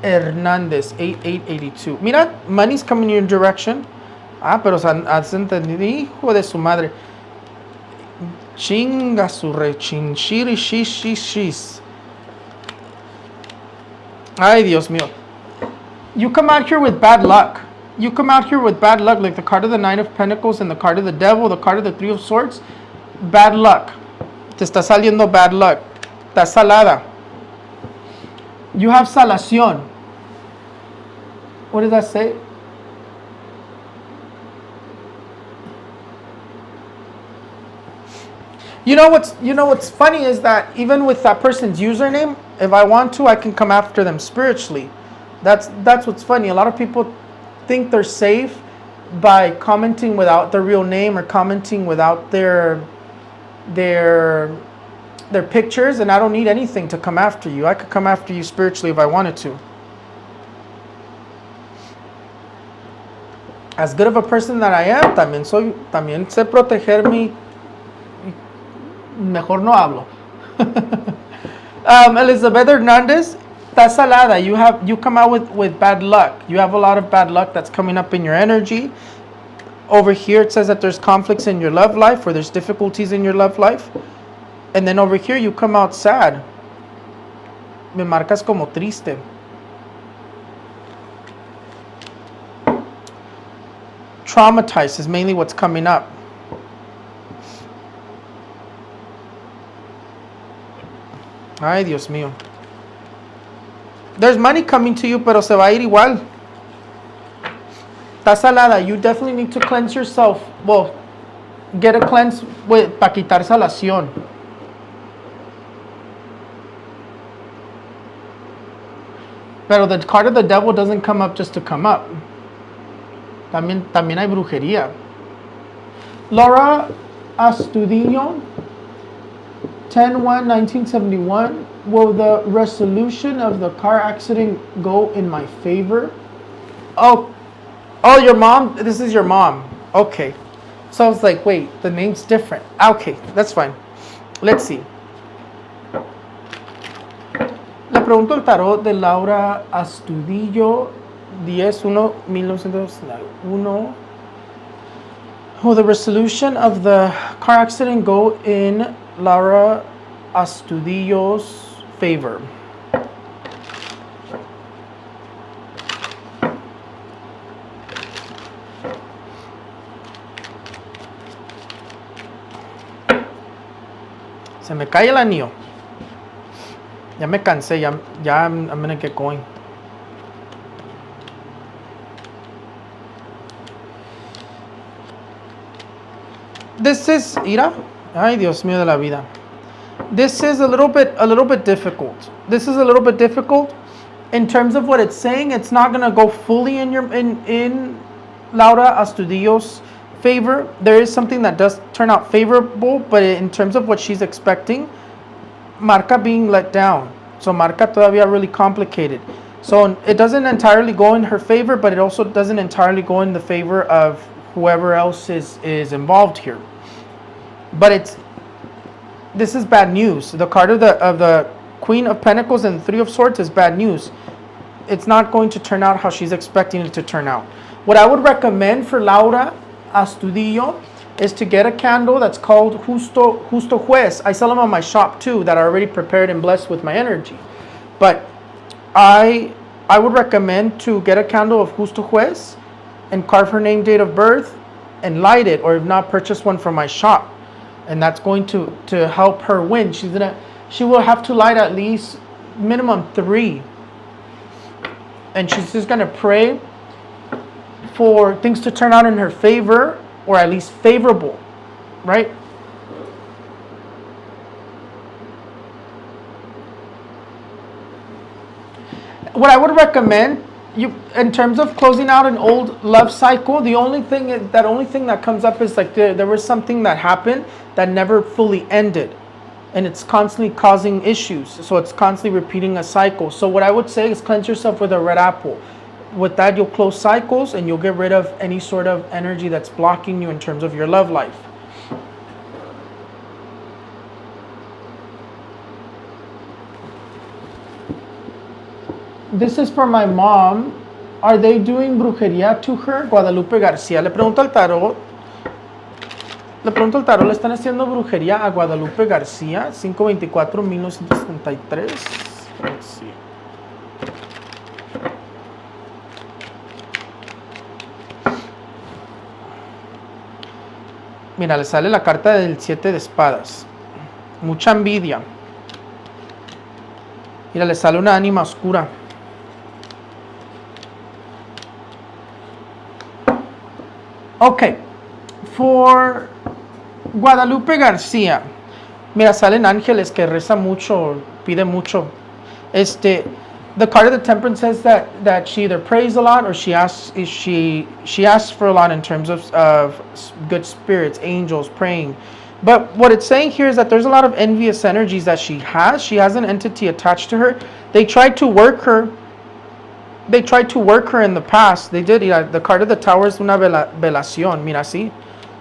Hernandez, 8882. Mira, money's coming in your direction. Ah, pero has entendido, hijo de su madre. Chinga su re chinchiri shis. Ay, Dios mío. You come out here with bad luck. You come out here with bad luck, like the card of the Nine of Pentacles and the card of the Devil, the card of the Three of Swords. Bad luck. Te está saliendo bad luck. Estás salada. You have salación. What does that say? You know what's funny is that even with that person's username, if I want to, I can come after them spiritually. That's what's funny. A lot of people think they're safe by commenting without their real name or commenting without their pictures, and I don't need anything to come after you. I could come after you spiritually if I wanted to. As good of a person that I am, también sé protegerme. Mejor no hablo. Elizabeth Hernandez, está salada. You come out with bad luck. You have a lot of bad luck that's coming up in your energy. Over here it says that there's conflicts in your love life, or there's difficulties in your love life. And then over here you come out sad. Me marcas como triste. Traumatized is mainly what's coming up. Ay, Dios mío. There's money coming to you, pero se va a ir igual. Está salada. You definitely need to cleanse yourself. Well, get a cleanse para quitar salación. Pero the card of the Devil doesn't come up just to come up. También hay brujería. Laura Astudillo, 10/1/1971. Will the resolution of the car accident go in my favor? Oh, your mom? This is your mom. Okay. So I was like, wait, the name's different. Okay, that's fine. Let's see. Le pregunto al tarot de Laura Astudillo, 10/1/1901. Will the resolution of the car accident go in Laura Astudillo's favor? Se me cae el anillo. Ya me cansé, ya I'm gonna get going. This is, mira, ay Dios mío de la vida. This is a little bit difficult. This is a little bit difficult in terms of what it's saying. It's not gonna go fully in Laura Astudillo's favor. There is something that does turn out favorable, but in terms of what she's expecting, marca being let down. So marca todavía really complicated. So it doesn't entirely go in her favor, but it also doesn't entirely go in the favor of whoever else is involved here. But this is bad news. The card of the Queen of Pentacles and the Three of Swords is bad news. It's not going to turn out how she's expecting it to turn out. What I would recommend for Laura Astudillo is to get a candle that's called Justo Juez. I sell them on my shop too, that are already prepared and blessed with my energy. But I would recommend to get a candle of Justo Juez and carve her name, date of birth, and light it, or if not, purchase one from my shop. And that's going to help her win. She will have to light at least minimum 3. And she's just gonna pray for things to turn out in her favor, or at least favorable, right? What I would recommend, in terms of closing out an old love cycle, the only thing that comes up is like there was something that happened that never fully ended, and it's constantly causing issues. So it's constantly repeating a cycle. So what I would say is cleanse yourself with a red apple. With that, you'll close cycles and you'll get rid of any sort of energy that's blocking you in terms of your love life. This is for my mom. Are they doing brujería to her? Guadalupe García. Le pregunto al tarot Le pregunto al tarot, ¿le están haciendo brujería a Guadalupe García? 524-1973. Let's see. Mira, le sale la carta del 7 de espadas. Mucha envidia. Mira, le sale una ánima oscura. Ok. For Guadalupe García. Mira, salen ángeles que reza mucho, pide mucho. The card of the Temperance says that she either prays a lot or she asks for a lot in terms of good spirits, angels, praying. But what it's saying here is that there's a lot of envious energies that she has. She has an entity attached to her. They tried to work her. They tried to work her in the past. They did. The card of the Tower is una velación. Mira, sí.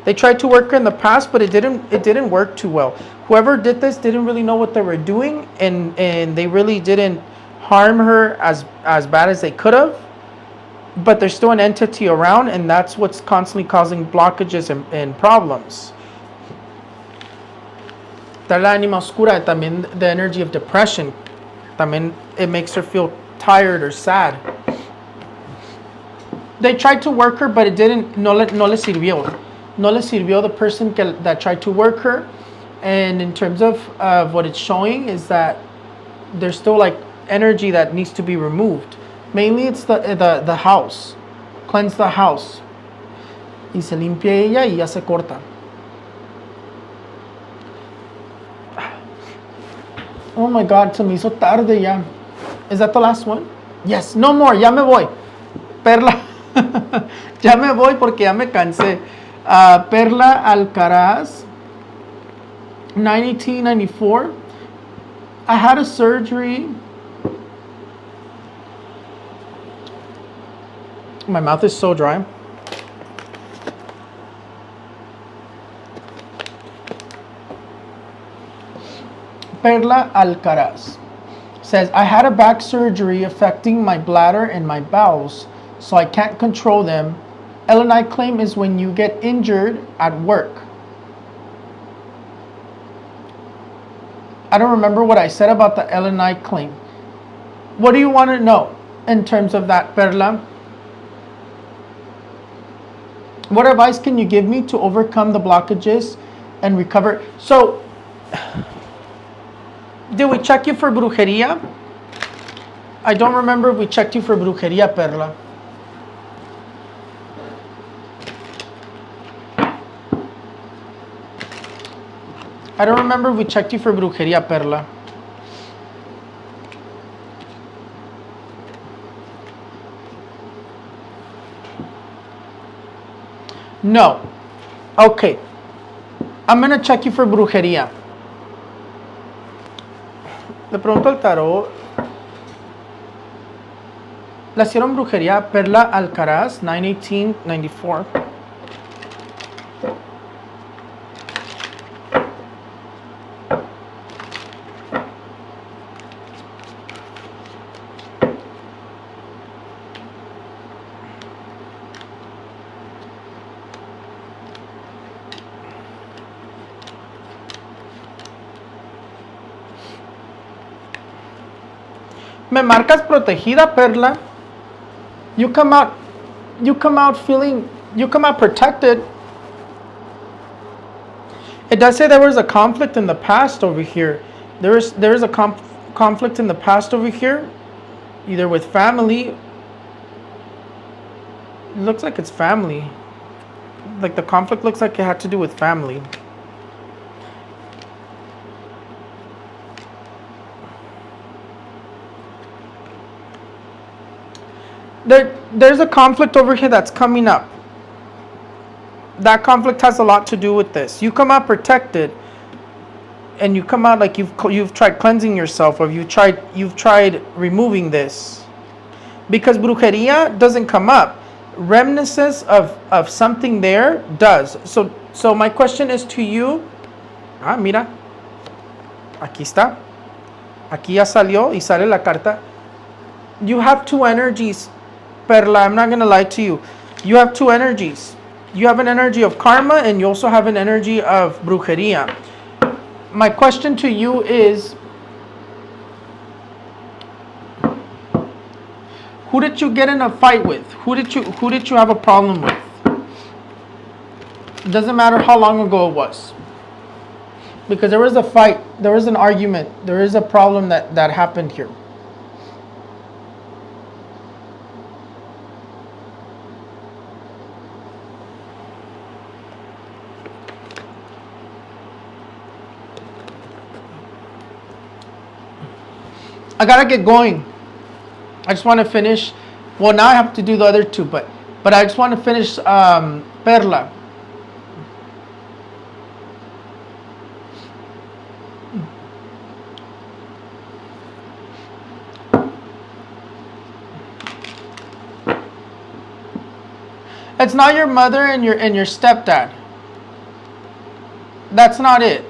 They tried to work her in the past, but it didn't work too well. Whoever did this didn't really know what they were doing, and they really didn't harm her as bad as they could have. But there's still an entity around, and that's what's constantly causing blockages and problems. Está la ánima oscura, también the energy of depression. También it makes her feel tired or sad. They tried to work her, but it didn't. No le sirvió. No le sirvió the person that tried to work her. And in terms of what it's showing is that there's still like energy that needs to be removed. Mainly it's the house. Cleanse the house. Y se limpia ella y ya se corta. Oh my God, se me hizo tarde ya. Is that the last one? Yes, no more, ya me voy. Perla, ya me voy porque ya me cansé. Perla Alcaraz, 1994. I had a surgery. My mouth is so dry. Perla Alcaraz says, I had a back surgery affecting my bladder and my bowels, so I can't control them. L&I claim is when you get injured at work. I don't remember what I said about the L&I claim. What do you want to know in terms of that, Perla? What advice can you give me to overcome the blockages and recover? So, did we check you for brujería? I don't remember if we checked you for brujería, Perla. I don't remember if we checked you for brujería, Perla. No. Okay. I'm going to check you for brujería. Le pregunto al tarot. ¿Le hicieron brujería Perla Alcaraz, 9/18/94? Me marcas protegida, Perla. You come out protected. It does say there was a conflict in the past over here. There is a conflict in the past over here, either with family. It looks like it's family. Like the conflict looks like it had to do with family. There's a conflict over here that's coming up. That conflict has a lot to do with this. You come out protected, and you come out like you've tried cleansing yourself, or you've tried removing this. Because brujería doesn't come up. Reminiscence of something there does. So my question is to you. Mira. Aquí está. Aquí ya salió y sale la carta. You have two energies, Perla. I'm not going to lie to you. You have two energies. You have an energy of karma, and you also have an energy of brujeria. My question to you is, who did you get in a fight with? Who did you have a problem with? It doesn't matter how long ago it was. Because there was a fight, there was an argument, there is a problem that happened here. I gotta get going. I just want to finish. Well, now I have to do the other two, but I just want to finish Perla. It's not your mother and your stepdad. That's not it.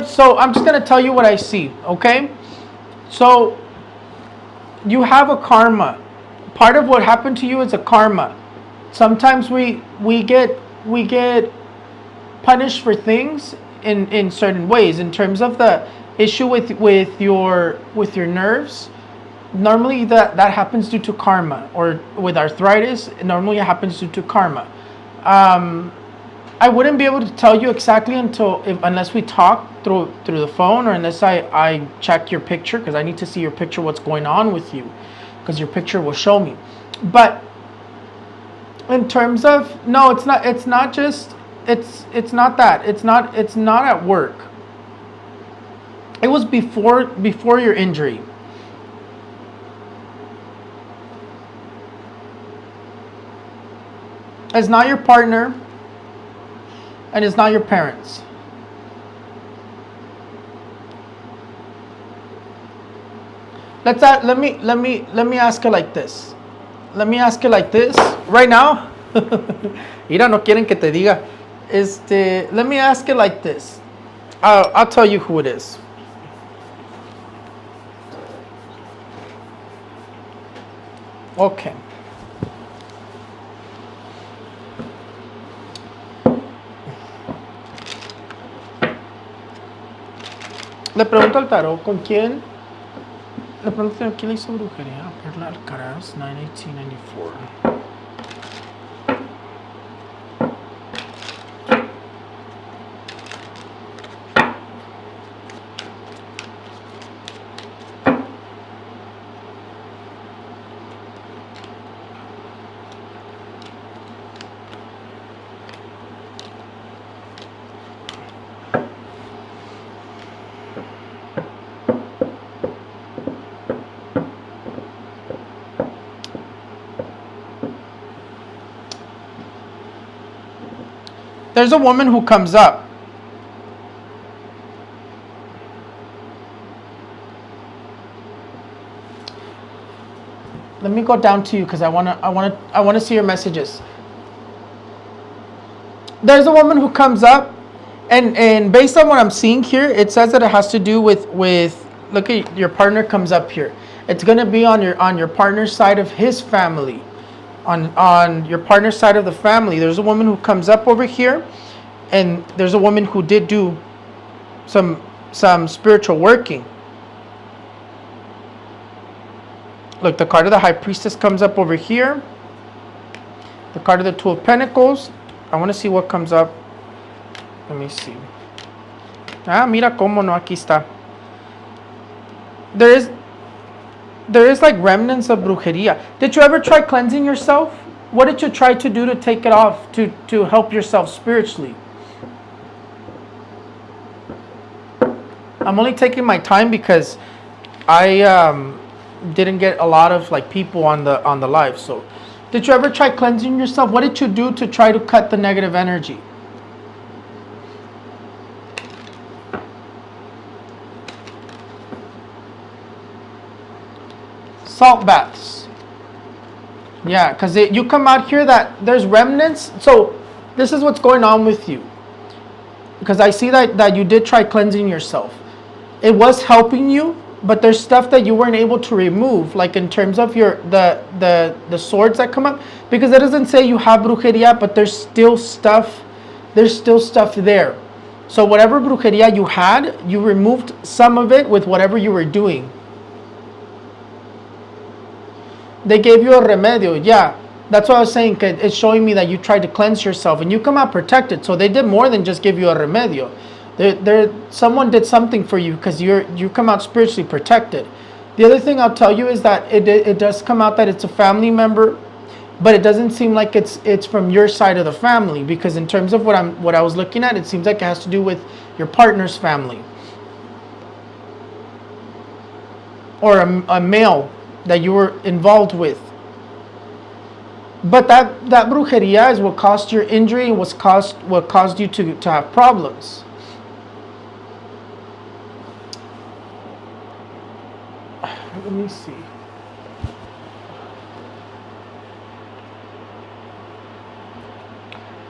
So I'm just gonna tell you what I see, okay? So you have a karma. Part of what happened to you is a karma. Sometimes we get punished for things in certain ways. In terms of the issue with your nerves, normally that happens due to karma. Or with arthritis, normally it happens due to karma. I wouldn't be able to tell you exactly unless we talk through the phone, or unless I check your picture, because I need to see your picture, what's going on with you, because your picture will show me. But in terms of, no, it's not that. It's not at work. It was before your injury. It's not your partner, and it's not your parents. Let me ask it like this. Let me ask it like this right now. Mira, no quieren que te diga. Let me ask it like this. I'll tell you who it is. Okay. Le pregunto al tarot, ¿con quién? Le pregunto, ¿quién le hizo brujería? Perla Alcaraz, 9/18/94. There's a woman who comes up. Let me go down to you because I wanna see your messages. There's a woman who comes up, and based on what I'm seeing here, it says that it has to do with look at your partner comes up here. It's gonna be on your partner's side of his family. On your partner's side of the family, there's a woman who comes up over here, and there's a woman who did do some spiritual working. Look, the card of the High Priestess comes up over here. The card of the Two of Pentacles. I want to see what comes up. Let me see. Ah, mira cómo no, aquí está. There is like remnants of brujeria. Did you ever try cleansing yourself? What did you try to do to take it off, to help yourself spiritually? I'm only taking my time because I didn't get a lot of like people on the live. So, did you ever try cleansing yourself? What did you do to try to cut the negative energy? Salt baths. Yeah, because you come out here that there's remnants. So this is what's going on with you. Because I see that you did try cleansing yourself. It was helping you, but there's stuff that you weren't able to remove, like in terms of the swords that come up, because it doesn't say you have brujeria, but there's still stuff there. So whatever brujeria you had, you removed some of it with whatever you were doing. They gave you a remedio, yeah. That's what I was saying. It's showing me that you tried to cleanse yourself and you come out protected. So they did more than just give you a remedio. Someone did something for you because you come out spiritually protected. The other thing I'll tell you is that it does come out that it's a family member, but it doesn't seem like it's from your side of the family, because in terms of what I was looking at, it seems like it has to do with your partner's family or a male that you were involved with. But that brujeria is what caused your injury and what caused you to have problems. Let me see.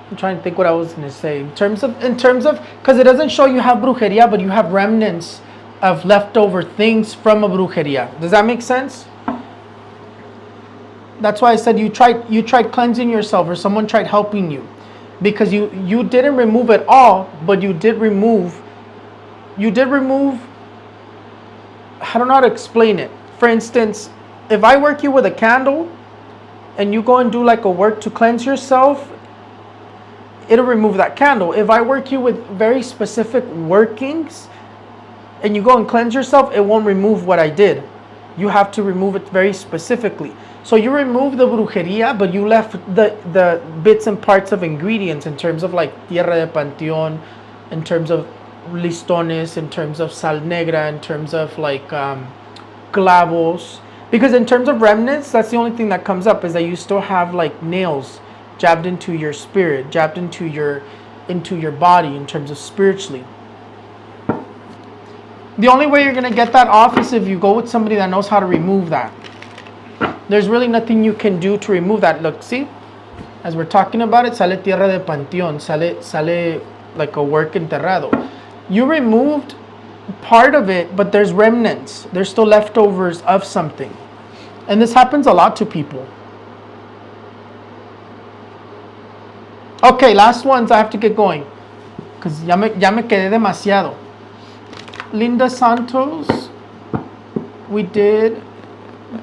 I'm trying to think what I was going to say. In terms of, because it doesn't show you have brujeria, but you have remnants of leftover things from a brujeria. Does that make sense? That's why I said you tried cleansing yourself, or someone tried helping you, because you didn't remove it all, but you did remove. I don't know how to explain it. For instance, if I work you with a candle and you go and do like a work to cleanse yourself, it'll remove that candle. If I work you with very specific workings and you go and cleanse yourself, it won't remove what I did. You have to remove it very specifically. So you remove the brujeria, but you left the bits and parts of ingredients, in terms of like tierra de panteón, in terms of listones, in terms of sal negra, in terms of like clavos. Because in terms of remnants, that's the only thing that comes up, is that you still have like nails jabbed into your spirit, jabbed into your body in terms of spiritually. The only way you're going to get that off is if you go with somebody that knows how to remove that. There's really nothing you can do to remove that. Look, see? As we're talking about it, sale tierra de panteón, sale like a work enterrado. You removed part of it, but there's remnants. There's still leftovers of something. And this happens a lot to people. Okay, last ones, I have to get going, because ya me quedé demasiado. Linda Santos, we did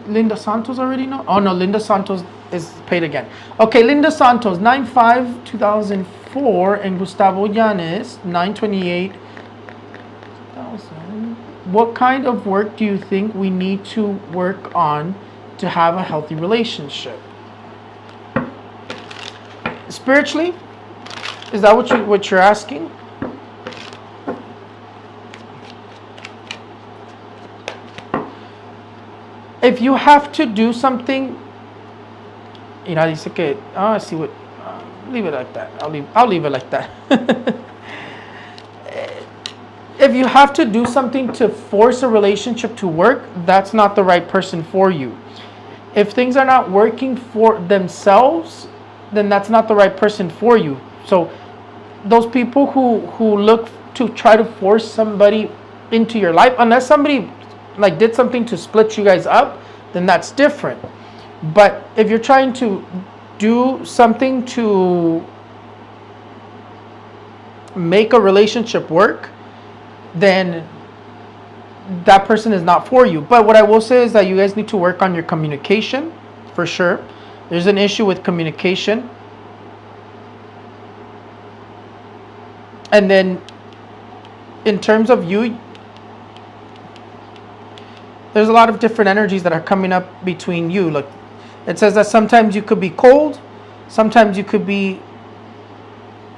Linda Santos already? No? Oh no, Linda Santos is paid again. Okay, Linda Santos, 9/5/2004, and Gustavo Llanes, 9/28/2000. What kind of work do you think we need to work on to have a healthy relationship? Spiritually? Is that what you're asking? If you have to do something, dice que, I see what, leave it like that. I'll leave it like that. If you have to do something to force a relationship to work, that's not the right person for you. If things are not working for themselves, then that's not the right person for you. So those people who look to try to force somebody into your life, unless somebody like did something to split you guys up, then that's different. But if you're trying to do something to make a relationship work, then that person is not for you. But what I will say is that you guys need to work on your communication, for sure. There's an issue with communication. And then in terms of you, there's a lot of different energies that are coming up between you. Look, it says that sometimes you could be cold, sometimes you could be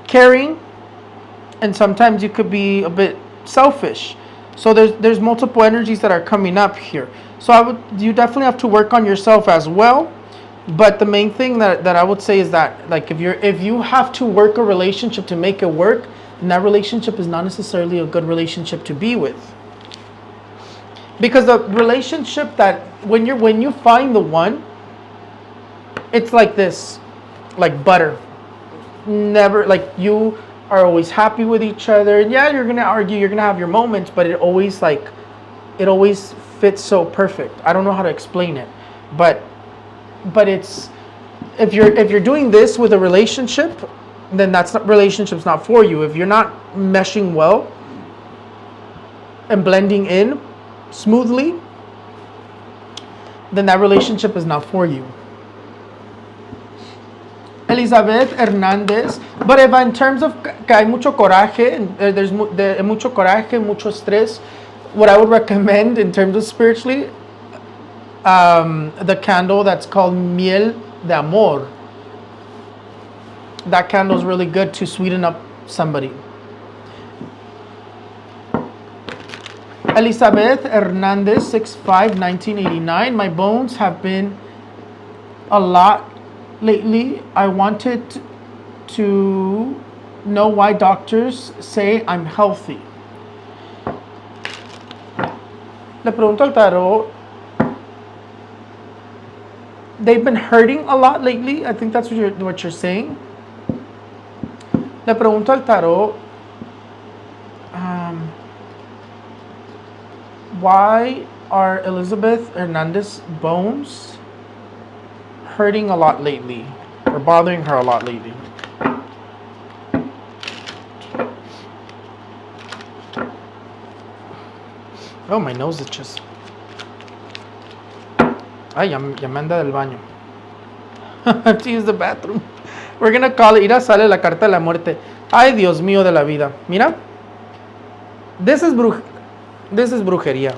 caring, and sometimes you could be a bit selfish. So there's multiple energies that are coming up here. So you definitely have to work on yourself as well. But the main thing that I would say is that, like, if you have to work a relationship to make it work, then that relationship is not necessarily a good relationship to be with. Because the relationship that when you find the one, it's like this, like butter. Never, like, you are always happy with each other. And yeah, you're gonna argue, you're gonna have your moments, but it always fits so perfect. I don't know how to explain it, but it's, if you're doing this with a relationship, then relationship's not for you. If you're not meshing well and blending in smoothly, then that relationship is not for you. Elizabeth Hernandez, but if in terms of que hay mucho coraje, there's mucho coraje, mucho stress, what I would recommend in terms of spiritually, the candle that's called Miel de Amor. That candle is really good to sweeten up somebody. Elizabeth Hernandez, 6'5", 1989. My bones have been a lot lately. I wanted to know why doctors say I'm healthy. Le pregunto al tarot. They've been hurting a lot lately. I think that's what you're saying. Le pregunto al tarot. Why are Elizabeth Hernandez bones hurting a lot lately, or bothering her a lot lately? Oh, my nose is just... Ay, ya me anda del baño. I have to use the bathroom. We're gonna call it. Mira, sale la carta de la muerte. Ay, Dios mío de la vida. Mira. This is brujería.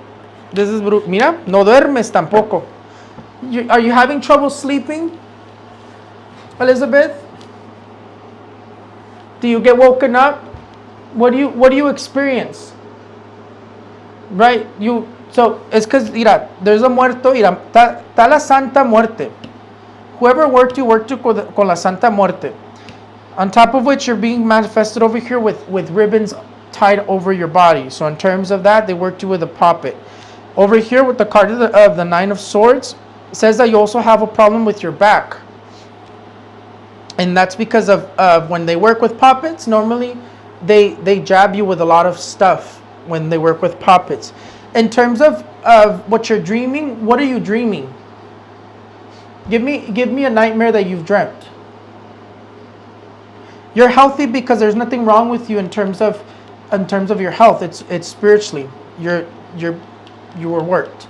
Mira, no duermes tampoco. Are you having trouble sleeping, Elizabeth? Do you get woken up? What do you experience? Right? So it's because, mira, there's a muerto, mira, está la Santa Muerte. Whoever worked you con la Santa Muerte. On top of which you're being manifested over here with ribbons tied over your body. So in terms of that, they worked you with a puppet. Over here with the card of the Nine of Swords, it says that you also have a problem with your back. And that's because of when they work with puppets, normally they jab you with a lot of stuff when they work with puppets. In terms of what you're dreaming, what are you dreaming? Give me a nightmare that you've dreamt. You're healthy because there's nothing wrong with you in terms of your health. It's spiritually. You were worked.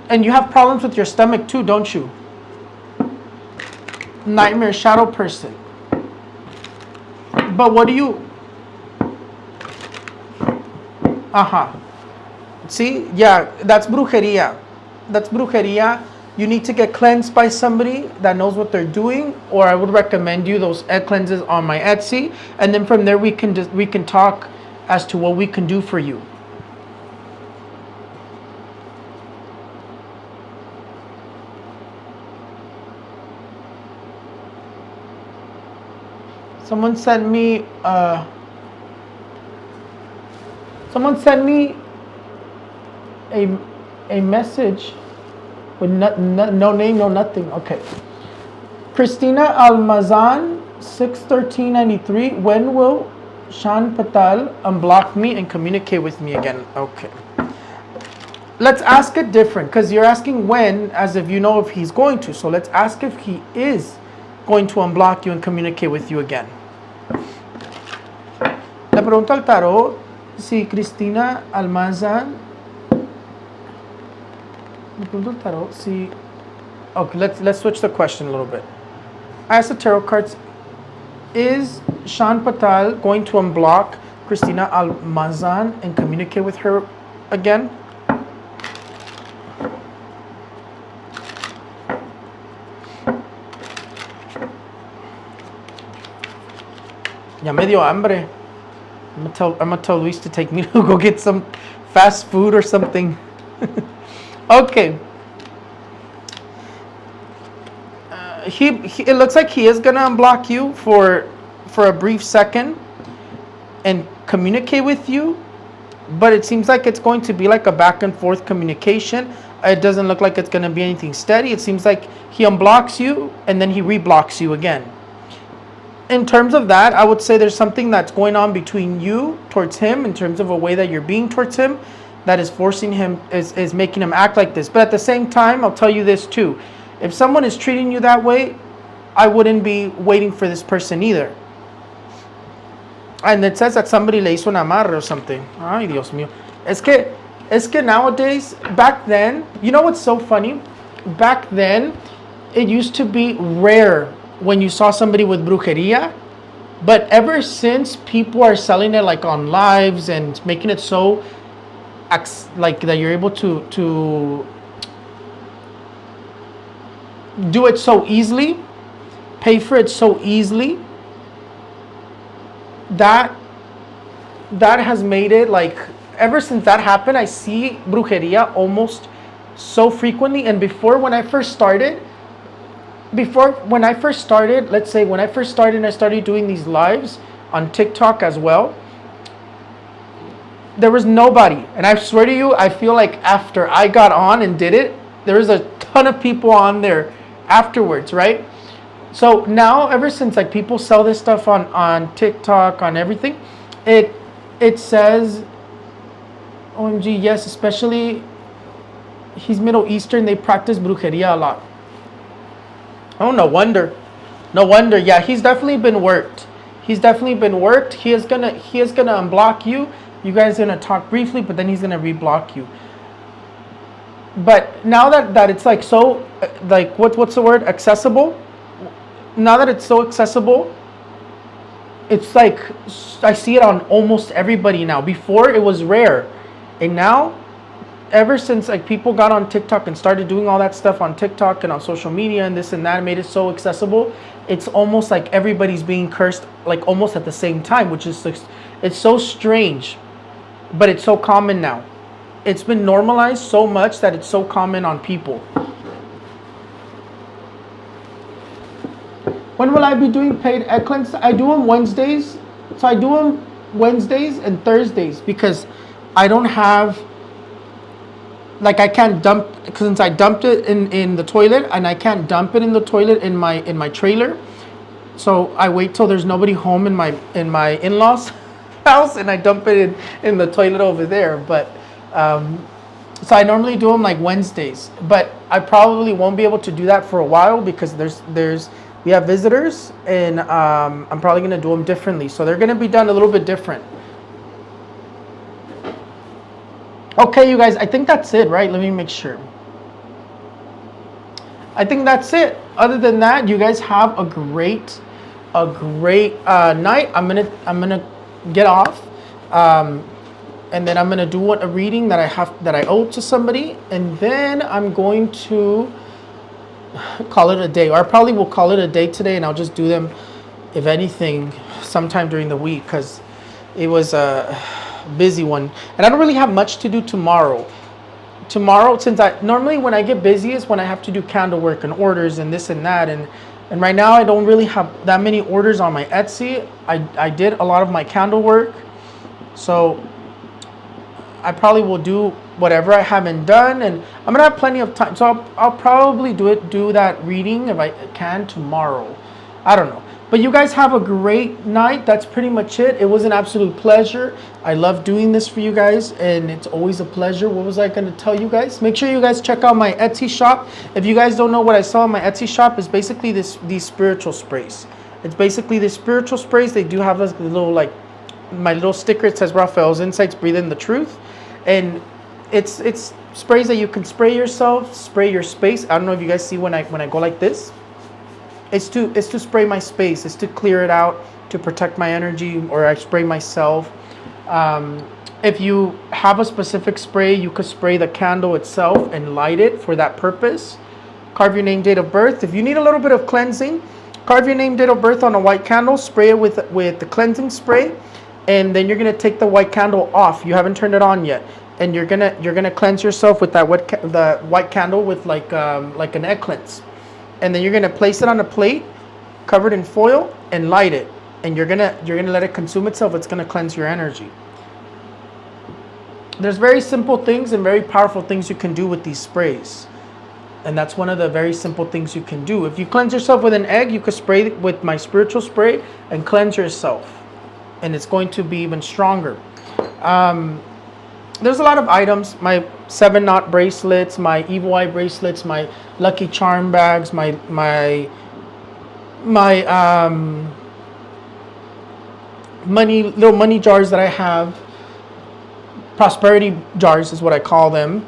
And you have problems with your stomach too, don't you? Nightmare, shadow person. But what do you... See? Yeah, that's brujería. That's brujería. You need to get cleansed by somebody that knows what they're doing, or I would recommend you those egg cleanses on my Etsy, and then from there we can talk as to what we can do for you. Someone sent me a message with no name, no nothing. Okay. Christina Almazan, 6/13/93. When will Shan Patel unblock me and communicate with me again? Okay. Let's ask it different, because you're asking when as if you know if he's going to. So let's ask if he is going to unblock you and communicate with you again. Le pregunto al tarot si Cristina Almazan. Le pregunto al tarot si. Okay, let's switch the question a little bit. I asked the tarot cards, is Shan Patel going to unblock Cristina Almazan and communicate with her again? Ya me dio hambre. I'm gonna tell Luis to take me to go get some fast food or something. Okay. It looks like he is gonna unblock you for a brief second and communicate with you, but it seems like it's going to be like a back and forth communication. It doesn't look like it's going to be anything steady. It seems like he unblocks you and then he reblocks you again. In terms of that, I would say there's something that's going on between you towards him in terms of a way that you're being towards him that is forcing him, is making him act like this. But at the same time, I'll tell you this too. If someone is treating you that way, I wouldn't be waiting for this person either. And it says that somebody le hizo un amarre or something. Ay, Dios mío. Es que nowadays, back then, you know what's so funny? Back then, it used to be rare when you saw somebody with brujeria. But ever since people are selling it like on lives and making it so like that you're able to do it so easily, pay for it so easily, that has made it like, ever since that happened, I see brujeria almost so frequently. And before, when I first started, let's say when I first started and I started doing these lives on TikTok as well, there was nobody. And I swear to you, I feel like after I got on and did it, there was a ton of people on there afterwards, right? So now, ever since like people sell this stuff on TikTok, on everything, it says, OMG, yes, especially he's Middle Eastern, they practice brujeria a lot. Oh, no wonder. Yeah, he's definitely been worked. He is gonna unblock you. You guys are gonna talk briefly, but then he's gonna reblock you. But now that it's like so, like what's the word? Accessible. Now that it's so accessible, it's like I see it on almost everybody now. Before it was rare, and now, ever since like people got on TikTok and started doing all that stuff on TikTok and on social media and this and that, made it so accessible, it's almost like everybody's being cursed like almost at the same time, which is it's so strange, but it's so common now. It's been normalized so much that it's so common on people. When will I be doing paid egg cleanse? I do them Wednesdays. So I do them Wednesdays and Thursdays because I don't have, like I can't dump, since I dumped it in the toilet, and I can't dump it in the toilet in my trailer. So I wait till there's nobody home in my in-laws house, and I dump it in the toilet over there. But so I normally do them like Wednesdays, but I probably won't be able to do that for a while because we have visitors, and I'm probably gonna do them differently. So they're gonna be done a little bit different. Okay, you guys, I think that's it, right? Let me make sure. I think that's it. Other than that, you guys have a great night. I'm gonna get off, and then I'm gonna do a reading that I owe to somebody, and then I'm going to call it a day, or I probably will call it a day today, and I'll just do them, if anything, sometime during the week, because it was a busy one, and I don't really have much to do tomorrow. Since normally when I get busy is when I have to do candle work and orders and this and that, and right now I don't really have that many orders on my Etsy. I did a lot of my candle work, so I probably will do whatever I haven't done, and I'm gonna have plenty of time, so I'll probably do that reading if I can tomorrow. I don't know, but you guys have a great night. That's pretty much it. It was an absolute pleasure. I love doing this for you guys, and it's always a pleasure. What was I gonna tell you guys? Make sure you guys check out my Etsy shop. If you guys don't know what I sell on my Etsy shop, is basically these spiritual sprays. It's basically the spiritual sprays. They do have a little, like, my little sticker. It says Raphael's Insights, breathe in the truth, and it's sprays that you can spray yourself, spray your space. I don't know if you guys see when I go like this. It's to spray my space. It's to clear it out, to protect my energy, or I spray myself. If you have a specific spray, you could spray the candle itself and light it for that purpose. Carve your name, date of birth. If you need a little bit of cleansing, carve your name, date of birth on a white candle. Spray it with the cleansing spray, and then you're gonna take the white candle off. You haven't turned it on yet, and you're gonna cleanse yourself with that the white candle with like an egg cleanse, and then you're gonna place it on a plate covered in foil and light it, and you're gonna let it consume itself. It's gonna cleanse your energy. There's very simple things and very powerful things you can do with these sprays. And that's one of the very simple things you can do. If you cleanse yourself with an egg, you could spray it with my spiritual spray and cleanse yourself. And it's going to be even stronger. There's a lot of items. My 7-knot bracelets, my evil eye bracelets, my lucky charm bags, my little money jars that I have. Prosperity jars is what I call them.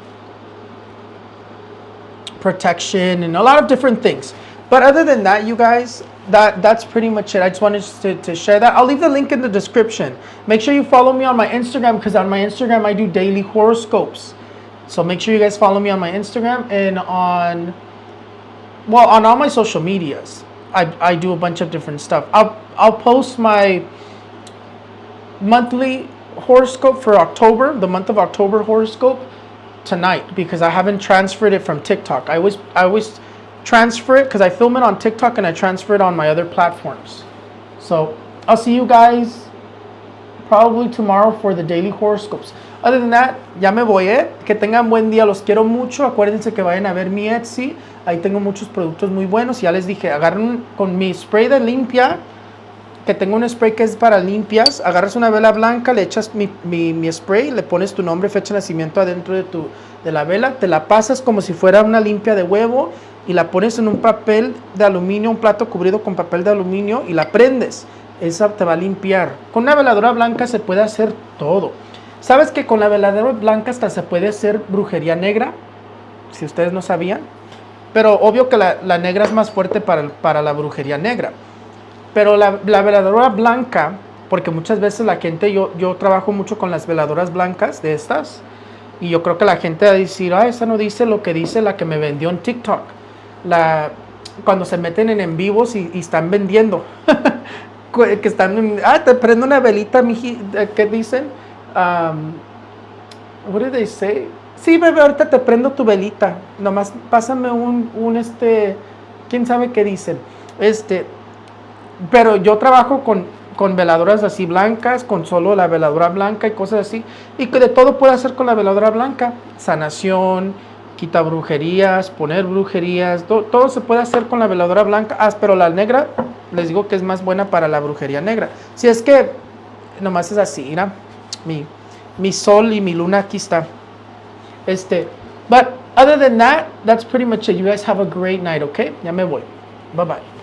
Protection and a lot of different things. But other than that, you guys, that's pretty much it. I just wanted to share that. I'll leave the link in the description. Make sure you follow me on my Instagram, because on my Instagram I do daily horoscopes. So make sure you guys follow me on my Instagram and on all my social medias. I do a bunch of different stuff. I'll post my monthly horoscope for October, the month of October horoscope, tonight, because I haven't transferred it from TikTok. I always transfer it because I film it on TikTok and I transfer it on my other platforms. So I'll see you guys probably tomorrow for the daily horoscopes. Other than that, ya me voy, Que tengan buen día, los quiero mucho. Acuérdense que vayan a ver mi Etsy. Ahí tengo muchos productos muy buenos. Ya les dije, agarren con mi spray de limpia, que tengo un spray que es para limpias. Agarras una vela blanca, le echas mi spray, le pones tu nombre, fecha de nacimiento adentro de la vela, te la pasas como si fuera una limpia de huevo y la pones en un papel de aluminio, un plato cubrido con papel de aluminio, y la prendes. Esa te va a limpiar. Con una veladora blanca se puede hacer todo. ¿Sabes que con la veladora blanca hasta se puede hacer brujería negra? Si ustedes no sabían. Pero obvio que la negra es más fuerte para la brujería negra. Pero la veladora blanca, porque muchas veces la gente, yo trabajo mucho con las veladoras blancas de estas, y yo creo que la gente va a decir, esa no dice lo que dice la que me vendió en TikTok. Cuando se meten en vivos y están vendiendo. Que están, te prendo una velita, miji, ¿qué dicen? What did they say? Sí, bebé, ahorita te prendo tu velita. Nomás pásame ¿quién sabe qué dicen? Pero yo trabajo con veladoras así blancas, con solo la veladora blanca y cosas así. Y que de todo puedo hacer con la veladora blanca. Sanación, quita brujerías, poner brujerías, todo se puede hacer con la veladora blanca. Pero la negra, les digo que es más buena para la brujería negra. Si es que nomás es así, mira, mi sol y mi luna aquí está. But other than that, that's pretty much it. You guys have a great night, okay? Ya me voy. Bye bye.